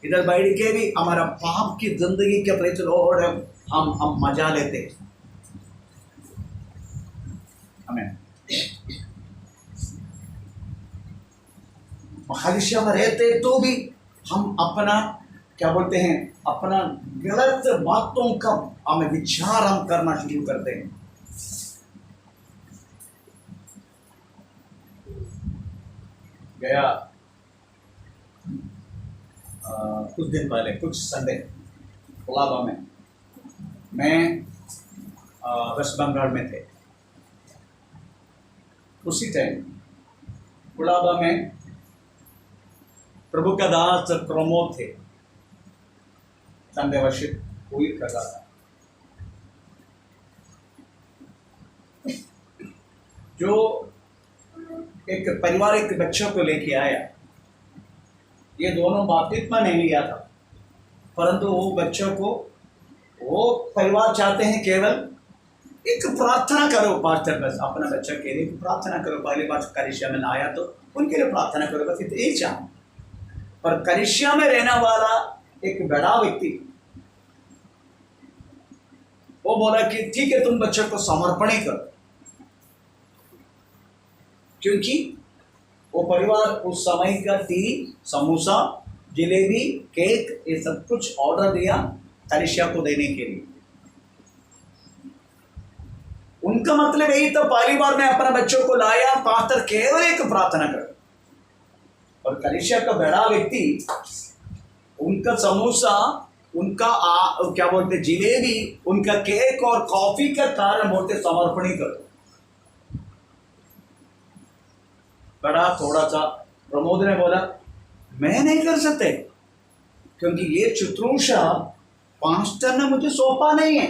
इधर बैठ के भी हमारा पाप की जिंदगी के प्रति और हम मजा लेते हैं। हमें कलीसिया में रहते तो भी हम अपना क्या बोलते हैं, अपना गलत बातों का हमें विचार हम करना शुरू करते हैं। गया कुछ दिन पहले, कुछ संडे कोलाबा में, मैं वेस्ट बंगाल में थे। उसी टाइम कोलाबा में प्रभु का दास प्रमोद थे, संडे वर्षिप पूरी कर रहा था। जो एक परिवार एक बच्चों को लेके आया, ये दोनों बपतिस्मा नहीं लिया था, परंतु वो बच्चों को, वो परिवार चाहते हैं केवल एक प्रार्थना करो पास्टर, बस अपना बच्चा के लिए प्रार्थना करो। पहली बार कलीसिया में आया तो उनके लिए प्रार्थना करो, बस इतना एक चाह। पर कलीसिया में रहने वाला एक बड़ा व्यक्ति वो बोला कि ठीक है, तुम बच्चों को समर्पण ही करो, क्योंकि वो परिवार उस समय का टी, समोसा, जलेबी, केक, ये सब कुछ ऑर्डर दिया कलीसिया को देने के लिए। उनका मतलब यही तो, पहली बार मैं अपना बच्चों को लाया, पास्टर केवल एक प्रार्थना करो। और कलीसिया का बड़ा व्यक्ति, उनका समोसा, उनका क्या बोलते जिलेबी, उनका केक और कॉफी का कारण बोलते समर्पण ही करो। बड़ा थोड़ा सा प्रमोद ने बोला मैं नहीं कर सकते, क्योंकि ये शुश्रूषा पास्टर ने मुझे सौंपा नहीं है,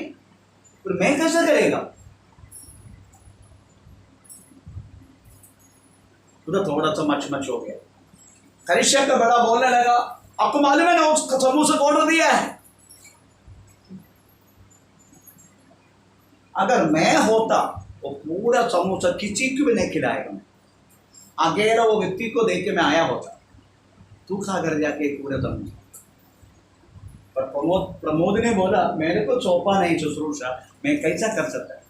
फिर मैं कैसे करेगा। उधर थोड़ा सा मच हो गया। कलीसिया का बड़ा बोलने लगा, आपको मालूम है ना उसका समोसा को ऑर्डर दिया है। अगर मैं होता वो पूरा समोसा किसी को भी नहीं खिलाएगा, अकेला वो व्यक्ति को देख के मैं आया होता, तू खा कर जाके पूरा समोसा। पर प्रमोद ने बोला मेरे को सौंपा नहीं शुश्रूषा, मैं कैसा कर सकता है।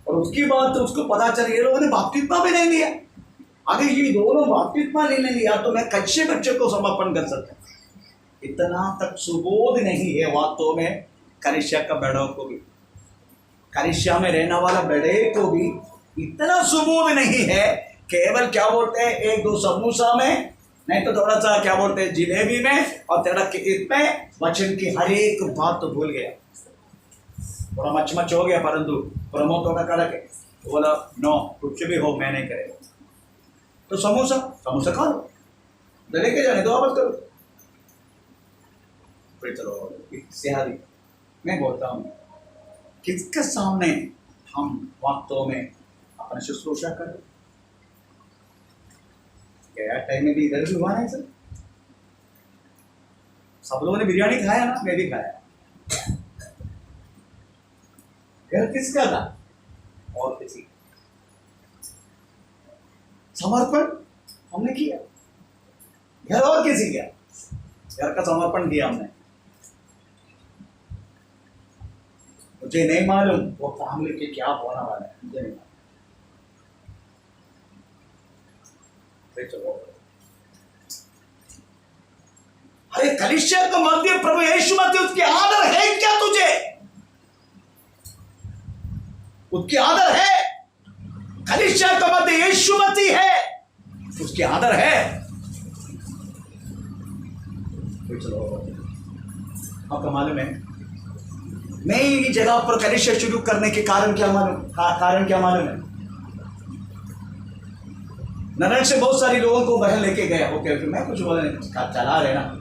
और उसकी बात तो उसको पता चल, ये लोगों ने बपतिस्मा भी नहीं लिया। अगर ये दोनों बपतिस्मा नहीं लिया तो मैं कैसे बच्चे को समर्पण कर सकता। इतना तक सुबोध नहीं है वास्तव में कलीसिया का बड़ों को भी, कलीसिया में रहने वाला बड़े को भी इतना सुबोध नहीं है। केवल क्या बोलते हैं, एक दो समोसा में, नहीं तो थोड़ा सा क्या बोलते हैं जिलेबी में, और थोड़ा इसमें वचन की हर एक बात तो भूल गया, थोड़ा मच हो गया। परंतु प्रमोद थोड़ा कड़क है, बोला नो, कुछ भी हो मैं नहीं करेगा। तो समोसा खा लो, लेके जाने दो, वापस करो, फिर चलो सिहारी। मैं बोलता हूँ किसके सामने हम वास्तव में अपना शुश्रूषा करें। क्या टाइम में भी इधर भी हुआ नहीं सर, सब लोगों ने बिरयानी खाया ना, मैं भी खाया। घर किसका था और किसी, समर्पण हमने किया, घर और किसी किया, घर का समर्पण किया हमने। मुझे नहीं मालूम वो फैमिली के क्या होने वाला है, मुझे नहीं मालूम। चलो अरे कलीसिया के मध्य प्रभु यीशु मसीह, उसकी आदर है क्या तुझे? उसकी आदर है? कलीसिया के मध्य यीशु मसीह है, उसकी आदर है। तो चलो, आपका मालूम है नई जगह पर कलीसिया शुरू करने के कारण क्या मालूम है? नरक से बहुत सारे लोगों को बाहर लेके गया। ओके, मैं कुछ बोला नहीं, चला रहे ना,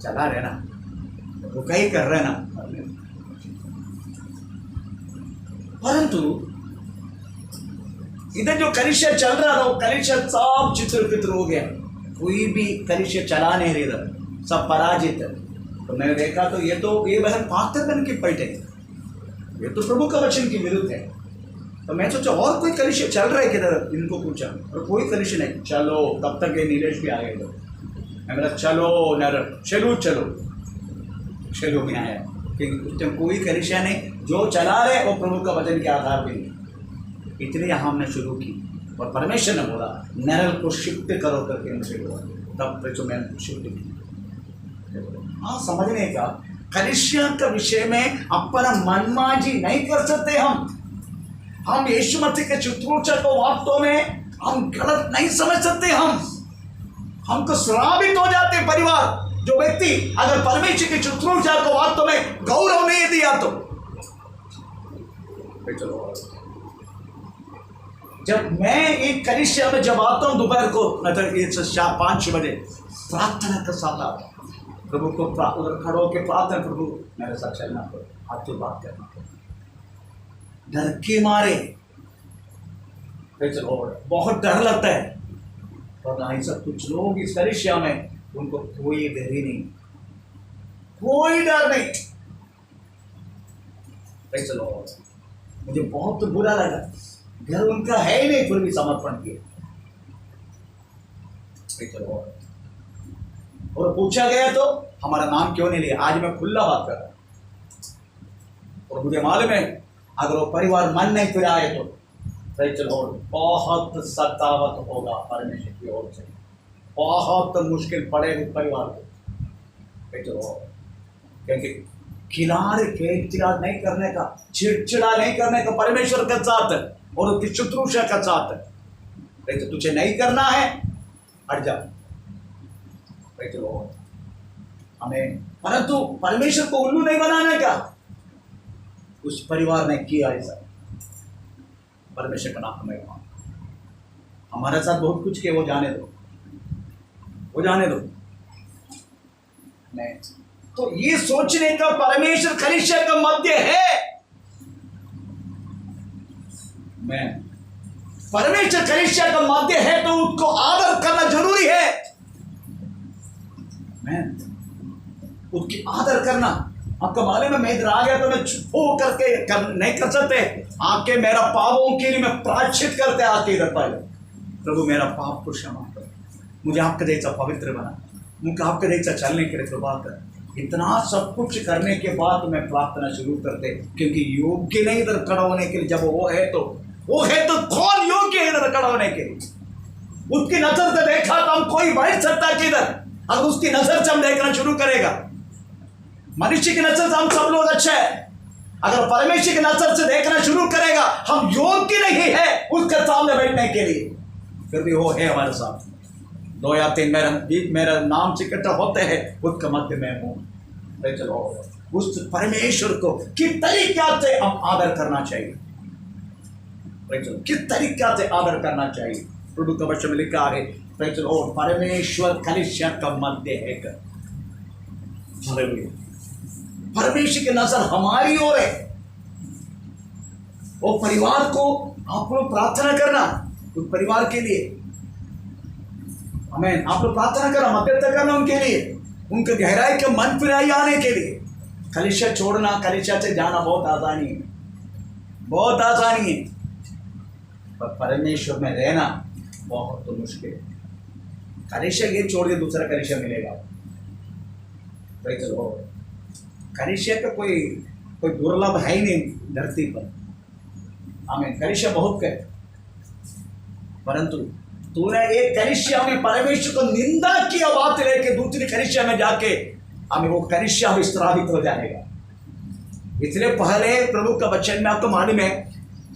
चला रहे ना, वो कहीं कर रहे ना। परंतु इधर जो कलीसिया चल रहा था, वो कलीसिया सब चित्र पित्र हो गया, कोई भी कलीसिया चला नहीं रहा, सब पराजित है। तो मैंने देखा तो ये बहन पात्र बन के बैठे, ये तो प्रभु का वचन के विरुद्ध है। तो मैं सोचा और कोई कलीसिया चल रहा है किधर, इनको पूछा, और कोई कलीसिया नहीं। चलो, तब तक ये नीलेश भी आ गए। तो मैं बोला चलो नर, चलो में आया, क्योंकि उस टाइम कोई कलीसिया नहीं, जो चला रहे वो प्रभु का वचन के आधार पे नहीं। इसलिए हमने शुरू की, और परमेश्वर ने बोला नरल को शिफ्ट करो करके मुझे बोला, तब तो मैंने शिफ्ट की। हाँ, समझने का कलीसिया का विषय में अपना मनमाजी नहीं कर सकते। हम यीशु मसीह के शुश्रूषा को वास्तव में हम गलत नहीं समझ सकते। हमको श्रापित हो जाते परिवार, जो व्यक्ति अगर परमेश्वर की शुश्रूषा को वास्तव में गौरव नहीं दिया तो। चलो, जब मैं एक कलीसिया में जब आता हूँ दोपहर को, मतलब 5-6 बजे प्रार्थना के साथ आता, प्रभु को उधर खड़े होकर प्रार्थना, प्रभु मेरे साथ चलना पड़े, आपसे बात करना पड़े, डर के मारे। चलो, बहुत डर लगता है। और ना ऐसा कुछ लोग इस कलीसिया में, उनको कोई डर ही नहीं, कोई डर नहीं। चलो, मुझे बहुत बुरा लगा, घर उनका है ही नहीं, फिर भी समर्पण किया। चलो, और पूछा गया तो हमारा नाम क्यों नहीं लिया। आज मैं खुला बात कर रहा हूं, और मुझे मालूम है अगर वो परिवार मन नहीं फिर आए तो चलो बहुत सतावत होगा परमेश्वर की ओर से, बहुत मुश्किल पड़ेगी परिवार को। चलो, क्योंकि खिलाड़ नहीं करने का, चिड़चिड़ा नहीं करने का परमेश्वर के साथ और उसकी शुश्रूषा के साथ। तो तुझे नहीं करना है, हट जा। चलो, हमें परंतु परमेश्वर को उल्लू नहीं बनाने का उस परिवार ने किया ऐसा। परमेश्वर का नाम हमें, हमारे साथ बहुत कुछ किया, वो जाने दो। नहीं तो ये सोचने का परमेश्वर कलीसिया का मध्य है। मैं परमेश्वर कलीसिया का मध्य है तो उसको आदर करना जरूरी है। मैं उसकी आदर करना, आपका मालूम है मैं इधर आ गया तो मैं चुप करके नहीं कर सकते। आके मेरा पापों के लिए मैं प्रायश्चित करते आके इधर पहले, प्रभु मेरा पाप को क्षमा कर, मुझे आपके जैसा पवित्र बना, मुझे आपके जैसा चलने के लिए कृपा कर। इतना सब कुछ करने के बाद मैं प्रार्थना शुरू करते, क्योंकि योग्य नहीं इधर खड़ा होने के लिए। जब वो है तो कौन योग्य है इधर खड़ा होने के लिए? उसकी नजर से देखा तो हम कोई बैठ सकता है किधर? अगर उसकी नजर से हम देखना शुरू करेगा, मनुष्य की नजर से हम सब लोग अच्छे हैं, अगर परमेश्वर की नजर से देखना शुरू करेगा हम योग्य नहीं है उसके सामने बैठने के लिए, फिर भी वो है हमारे साथ। 2 या 3 मेरा नाम से इकट्ठा होते हैं, उसका मध्य में हूँ। चलो, उस परमेश्वर को किस तरीके से हम आदर करना चाहिए, किस तरीके से आदर करना चाहिए। प्रभु का वचन में लिखा है, चलो परमेश्वर कलीसिया का मध्य है। परमेश्वर की नजर हमारी ओर है। वो परिवार को आप लोग प्रार्थना करना, उस परिवार के लिए हमें आप लोग प्रार्थना करना, मध्यस्थता करना उनके लिए, उनके गहराई के मन फिराई आने के लिए। कलीसिया छोड़ना, कलीसिया से जाना बहुत आसानी है, बहुत आसानी है, पर परमेश्वर में रहना बहुत तो मुश्किल है। कलीसिया ये छोड़ के दूसरा कलीसिया मिलेगा। भाई चलो, कलीसिया का कोई दुर्लभ है ही नहीं धरती पर। हमें कलीसिया बहुत है, परंतु तूने एक कलिसिया में परमेश्वर को निंदा किया बात लेके दूसरी कलिसिया में जाके हमें वो कलिसिया विस्तारित हो जाएगा। इसलिए पहले प्रभु का वचन में आपको मालूम है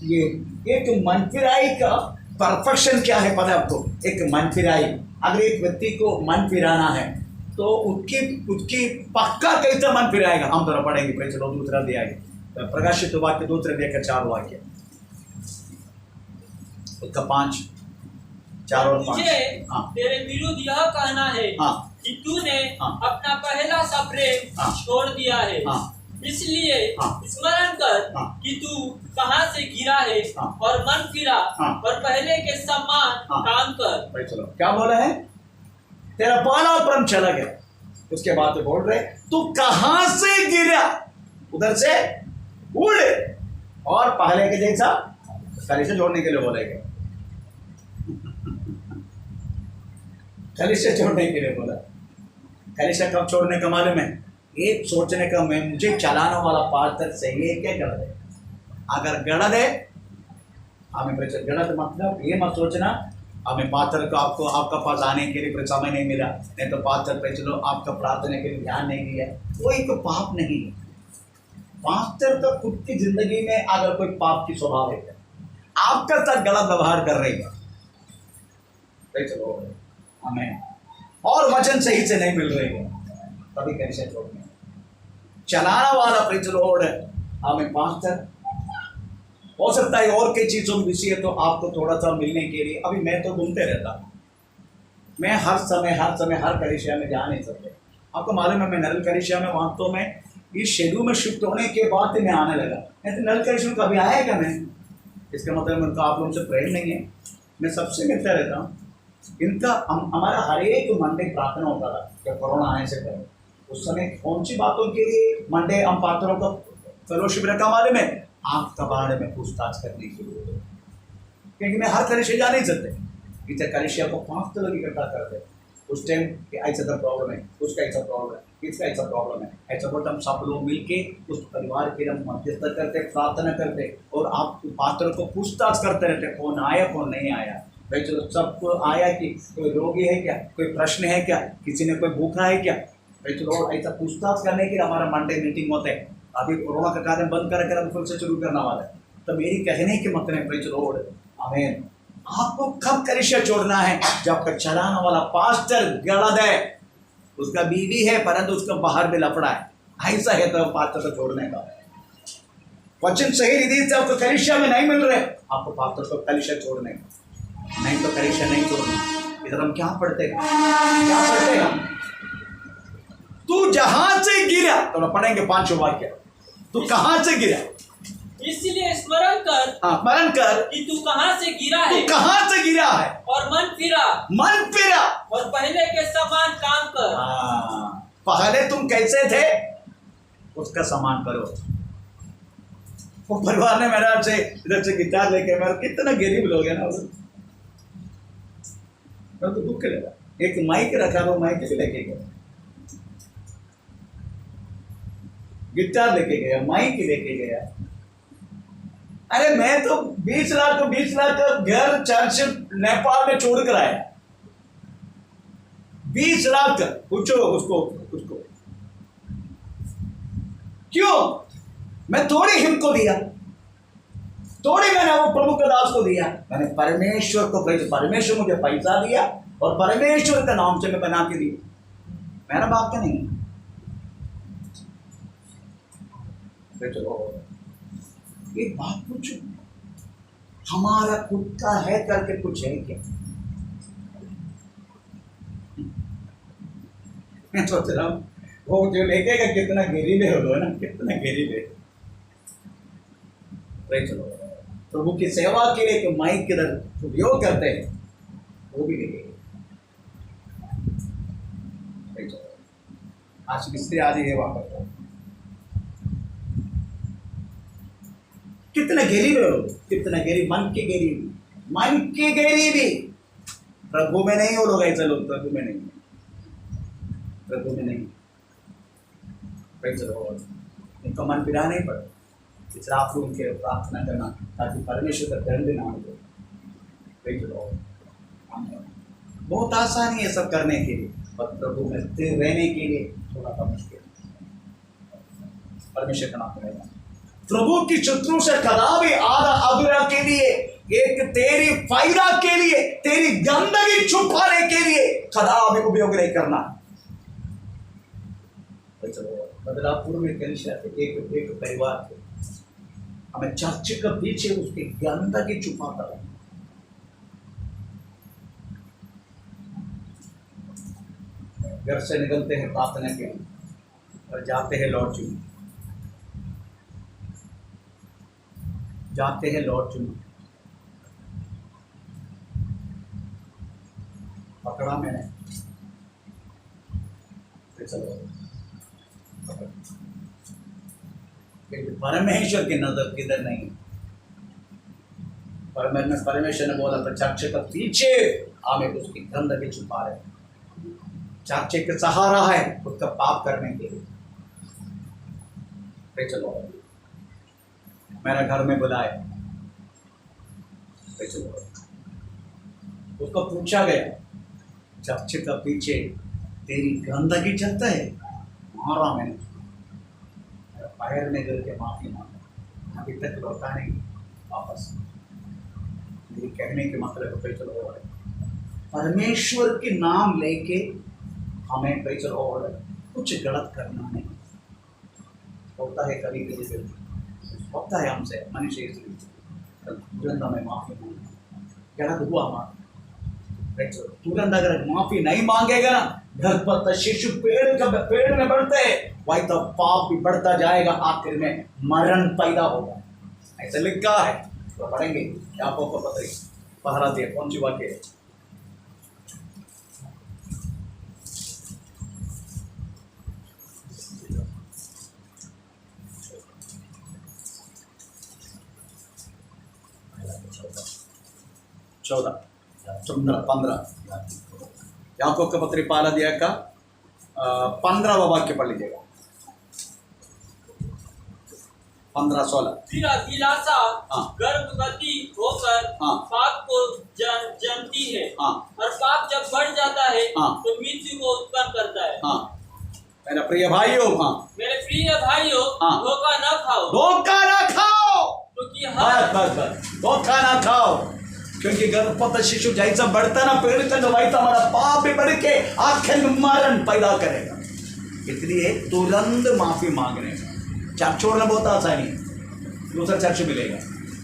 ये एक मन फिराई का परफेक्शन क्या है पता है आपको। एक मन फिराई, अगर एक व्यक्ति को मन फिराना है तो उसकी पक्का कैसे मन फिराएगा हम थोड़ा पढ़ेंगे। फिर चलो दूसरा दिया प्रकाशित वाक्य दूसरे दिया का 4 वाक्य उसका 5 4 और 5। हाँ तेरे विरुद्ध यह कहना है हाँ कि तूने हाँ अपना पहला सा प्रेम हाँ छोड़ दिया है। हाँ इसलिए हाँ स्मरण कर हाँ कि तू कहाँ से गिरा है हाँ और मन फिरा हाँ और पहले के समान हाँ काम कर। भाई चलो क्या बोला है, तेरा पहला प्रेम चला गया। उसके बाद तो बोल रहे तू कहां से गिरा, उधर से उड़ और पहले के जैसा कलिसिया जोड़ने के लिए बोलेगा। कलिसिया छोड़ने के लिए बोला। कलिसिया कब छोड़ने का मालूम है, एक सोचने का मैं मुझे चलाने वाला पात्र सही है क्या गलत है। अगर गलत है हमें गलत मतलब ये मत सोचना हमें पात्र को आपको आपका पास आने के लिए समय नहीं मिला, नहीं तो पात्र पे चलो आपका प्रार्थना के लिए ध्यान नहीं दिया, कोई को पाप नहीं है। पात्र तो खुद की जिंदगी में अगर कोई पाप की स्वभाव है आपका साथ गलत व्यवहार कर रही है चलो हमें और वचन सही से नहीं मिल रही है तभी कैसे छोड़ने चलाना वाला प्रेज लॉर्ड हमें पास्टर हो सकता है और कई चीज़ों में विषय तो आपको थोड़ा सा मिलने के लिए अभी मैं तो घूमते रहता हूँ। मैं हर समय हर कलिसिया में जा नहीं सकते। आपको मालूम है मैं नल कलिसिया में वहाँ तो मैं इस शेड्यूल में शिफ्ट होने के बाद मैं आने लगा, नहीं तो नल कलिसिया में कभी आया क्या मैं। इसका मतलब उनका आप लोगों से प्रेम नहीं है, मैं सबसे मिलता रहता हूँ। इनका हमारा हर एक मंडे प्रार्थना होता था जब कोरोना आने से पहले। उस समय कौन सी बातों के लिए मंडे हम पात्रों का फेलोशिप रखा मालूम है, आपका बारे में पूछताछ करने के लिए, क्योंकि मैं हर कलिसिया जा नहीं सकते। इधर कलिसिया को 5 तरह इकट्ठा करते उस टाइम ऐसा का प्रॉब्लम है, उसका ऐसा प्रॉब्लम है, इसका ऐसा प्रॉब्लम है, ऐसा बोलते हम सब लोग मिलके उस परिवार के हम मध्यस्थ करते, प्रार्थना करते और आप पात्र को पूछताछ करते रहते कौन आया कौन नहीं आया। भाई चलो सबको आया कि कोई रोगी है क्या, कोई प्रश्न है क्या, किसी ने कोई भूखा है क्या। भाई चलो ऐसा पूछताछ करने के लिए हमारा मंडे मीटिंग होता है। अभी कोरोना का कारण बंद कर हम फिर से शुरू करना वाला है। तो मेरी कहने के मतलब भाई चलो आमीन, आपको कब कलिसिया छोड़ना है जब आपका चलाने वाला पास्टर गलत है, उसका बीवी है परंतु उसका बाहर भी लफड़ा है, ऐसा है तो पास्टर को छोड़ने का वचन सही रीति से आपको कलिसिया में नहीं मिल रहे, आपको पास्टर को कलिसिया छोड़ने का, नहीं तो कलिसिया नहीं छोड़ना। इधर हम क्या पढ़ते हैं हम, तू जहां से गिरा, तो पढ़ेंगे 5 वाक्य, तू कहां से गिरा, इसलिए स्मरण कर कि तू कहां से गिरा है, तू कहां से गिरा है और मन फिरा और पहले के समान काम कर। पहले तुम कैसे थे उसका समान करो। वो परिवार ने मेरा से इधर से गिटार लेके, मेरा कितना गरीब लोग है ना, मैं तो दुख लगा। एक माइक रखा, वो माइक से लेके गया, गिटार लेके गया, माइक लेके गया। अरे मैं तो 20 लाख का घर चर्च नेपाल में छोड़ कर आया, 20 लाख पूछो उसको क्यों। मैं थोड़ी हिमको दिया, थोड़ी मैंने वो प्रभु के दास को दिया, मैंने परमेश्वर को, परमेश्वर मुझे पैसा दिया और परमेश्वर का नाम से मैं बना के दिया, मेरा बाप का नहीं। चलो एक बात पूछो, हमारा खुद का है करके कुछ है क्या। मैं सोच रहा हूँ वो जो लेकेगा कितना गरीब है, वो ना कितना गरीब है। चलो प्रभु की सेवा के लिए कि माइक किधर उपयोग करते हैं वो भी लेके आज मिस्त्री आदि है वहां पर, कितना गरीब है लोग, कितना गरीब, मन के गरीबी। प्रभु में नहीं हो लोग ऐसे लोग, प्रभु में नहीं। उनका मन फिरा नहीं पड़ा, इसलिए आप लोग उनके प्रार्थना करना ताकि परमेश्वर का दंड ना हो। बहुत आसान है ये सब करने के लिए, पर प्रभु में स्थिर रहने के लिए थोड़ा सा मुश्किल। परमेश्वर का नाम करेगा। प्रभु की शत्रु से कदापि आधा अधूरा के लिए, एक तेरी फायदा के लिए, तेरी गंदगी छुपाने के लिए कदापि उपयोग नहीं करना। बदलापुर में कलीसिया एक परिवार थे, हमें चर्च के पीछे उसकी गंदगी छुपाता है। घर से निकलते हैं प्रार्थना के लिए और जाते हैं लौट चुनी, जाते हैं लौट चुनी। पकड़ा मैंने, चलो परमेश्वर की नजर किधर नहीं। परमेश्वर ने बोला तो चर्च का पीछे हमें उसकी गंदगी छुपा रहे, चर्च का सहारा है उसका पाप करने के लिए। चलो मेरा घर में बुलाए, चलो उसको पूछा गया चर्च का पीछे तेरी गंदगी चलता है। मारा मैंने, पैर में गिर के माफी मांगा, अभी तक लौटा नहीं वापस। मेरी कहने के मतलब पे चलो और परमेश्वर के नाम लेके हमें पे चलो और कुछ गलत करना नहीं होता है। कभी कभी होता है हमसे, मनुष्य तुरंत हमें माफी मांगना, गलत हुआ हमारा। तुरंत अगर माफी नहीं मांगेगा ना, घर पर शिशु पेड़ में बढ़ते हैं, वही तो पाप भी बढ़ता जाएगा, आखिर में मरण पैदा होगा। ऐसा लिखा है, तो पढ़ेंगे याकूब को पत्र पहला दिया, कौन सी वाक्य है? चौदह 15 याकूब का पत्री पहला दिया का 15वां वाक्य पढ़ लीजिएगा। 15-16 फिर अभिलाषा गर्भवती होकर पाप को जन्मती है, और पाप जब बढ़ जाता है तो मृत्यु को उत्पन्न करता है। मेरे प्रिय भाइयों, धोखा न खाओ, क्योंकि धोखा ना खाओ, क्योंकि गर्भवती शिशु जैसा बढ़ता ना पेड़ का, वही तो हमारा पाप भी बढ़ के आखिर में मरण पैदा करेगा। इसलिए तुरंत माफी मांगने का। चर्च छोड़ना बहुत आसानी है, दूसरा चर्च मिलेगा,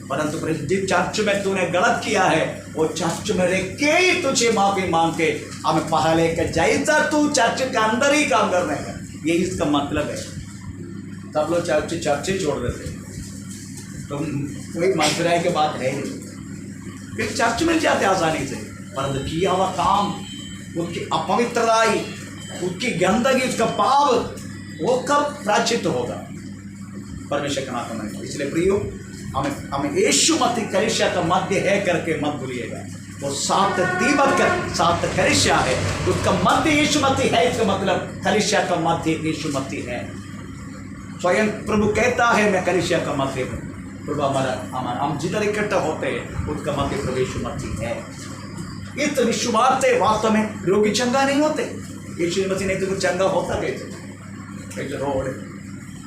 परंतु जिस चर्च में तूने गलत किया है वो चर्च में रह के ही तुझे माफी मांग के हमें पहले का जैसा तू चर्च के अंदर ही काम करने का, ये इसका मतलब है। सब लोग चर्च ही छोड़ देते, तुम कोई मजबूराई की बात है नहीं, फिर चर्च मिल जाते आसानी से, परंतु किया हुआ काम, उसकी अपवित्रताई, उसकी गंदगी, उसका पाप, वो कब प्रायश्चित होगा? परमेश्वर का नाम कमाएगा। इसलिए प्रियो, हमें यीशु मसीह कलीसिया का मध्य है करके मत भूलिएगा। वो 7 दीपक का 7 कलीसिया है, उसका मध्य यीशु मसीह है। इसका मतलब कलीसिया का मध्य यीशु मसीह है। स्वयं प्रभु कहता है मैं कलीसिया का मध्य हूँ। प्रभु हमारा हम जिधर इकट्ठा होते हैं उसका मध्य प्रभु यीशु मसीह है। इस विश्वास से वास्तव में रोगी चंगा नहीं होते। यीशु मसीह नहीं तो कुछ चंगा होता कैसे?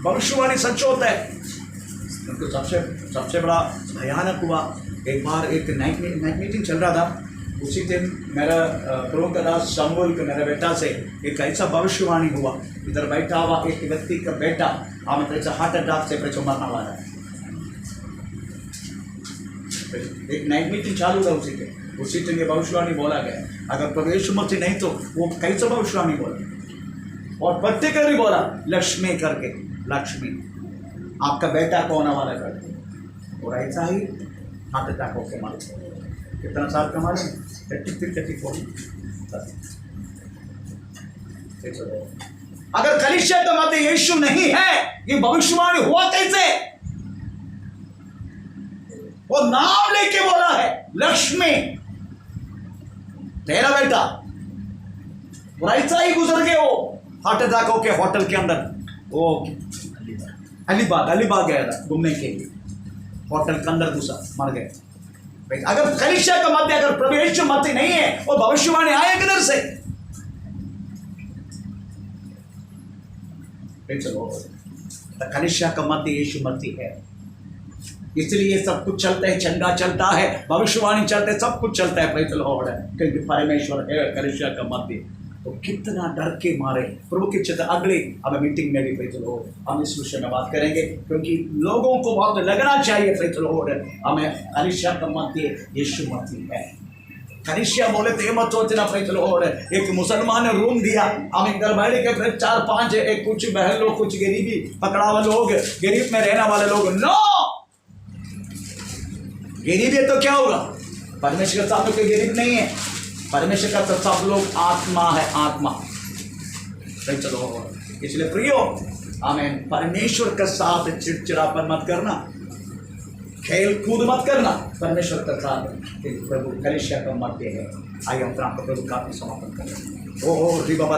भविष्यवाणी सच होता है। तो सबसे बड़ा भयानक हुआ, एक बार एक नाइट मीटिंग चल रहा था, उसी दिन मेरा प्रभु का दास शमूएल का मेरा बेटा से एक ऐसा भविष्यवाणी हुआ। इधर बैठा हुआ एक व्यक्ति का बेटा हमें ऐसा हार्ट अटैक से मरने वाला है। एक नाइट मीटिंग चालू था उसी दिन ये भविष्यवाणी बोला गया। अगर प्रभु यीशु मसीह नहीं तो वो कैसा भविष्यवाणी बोला, और पर्टिकुलरली बोला लक्ष्मी करके, लक्ष्मी आपका बेटा को होने वाला करके, और ऐसा ही हार्ट अटैक होकर मारे। कितना साल का मारे? 34 अगर कलीसिया का मध्य यीशु नहीं है, ये भविष्यवाणी हुआ कैसे? वो नाम लेके बोला है लक्ष्मी तेरा बेटा, और ऐसा ही गुजर गए वो हार्ट अटैक होके होटल के अंदर। वो अलीबाग गया था घूमने के लिए, होटल के अंदर घुसा, मर गए। अगर कलीसिया का मध्य अगर प्रभु यीशु मसीह नहीं है, वो भविष्यवाणी आए किधर से? चलो, कलीसिया का मध्य यीशु मसीह है, इसलिए सब कुछ चलता है, चंगा चलता है, भविष्यवाणी चलते है, सब कुछ चलता है। प्रेज़ द लॉर्ड, क्योंकि परमेश्वर है कलीसिया का मध्य। तो कितना डर के मारे प्रभु के चित्र अगले हमें मीटिंग में भी प्रेज़ द लॉर्ड हम इस विषय में बात करेंगे, क्योंकि लोगों को बहुत लगना चाहिए प्रेज़ द लॉर्ड हमें कलीसिया का मध्य यीशु मसीह है। कलीसिया बोले तो ये मत सोचना प्रेज़ द लॉर्ड एक मुसलमान ने रूम दिया, हम इधर बैठ के फिर 4-5 एक कुछ बहन लोग, कुछ गरीबी पकड़ा हुए लोग, गरीब में रहने वाले लोग। नो, गरीब है तो क्या होगा? परमेश्वर के सामने कोई गरीब नहीं है, परमेश्वर का तो सब लोग आत्मा है, आत्मा। चलो, इसलिए प्रियो आमीन, परमेश्वर के साथ चिड़चिड़ापन मत करना, खेल कूद मत करना, परमेश्वर के साथ प्रभु कलीसिया का मध्य है। आइए हम प्रभु का समापन करें। ओ बाबा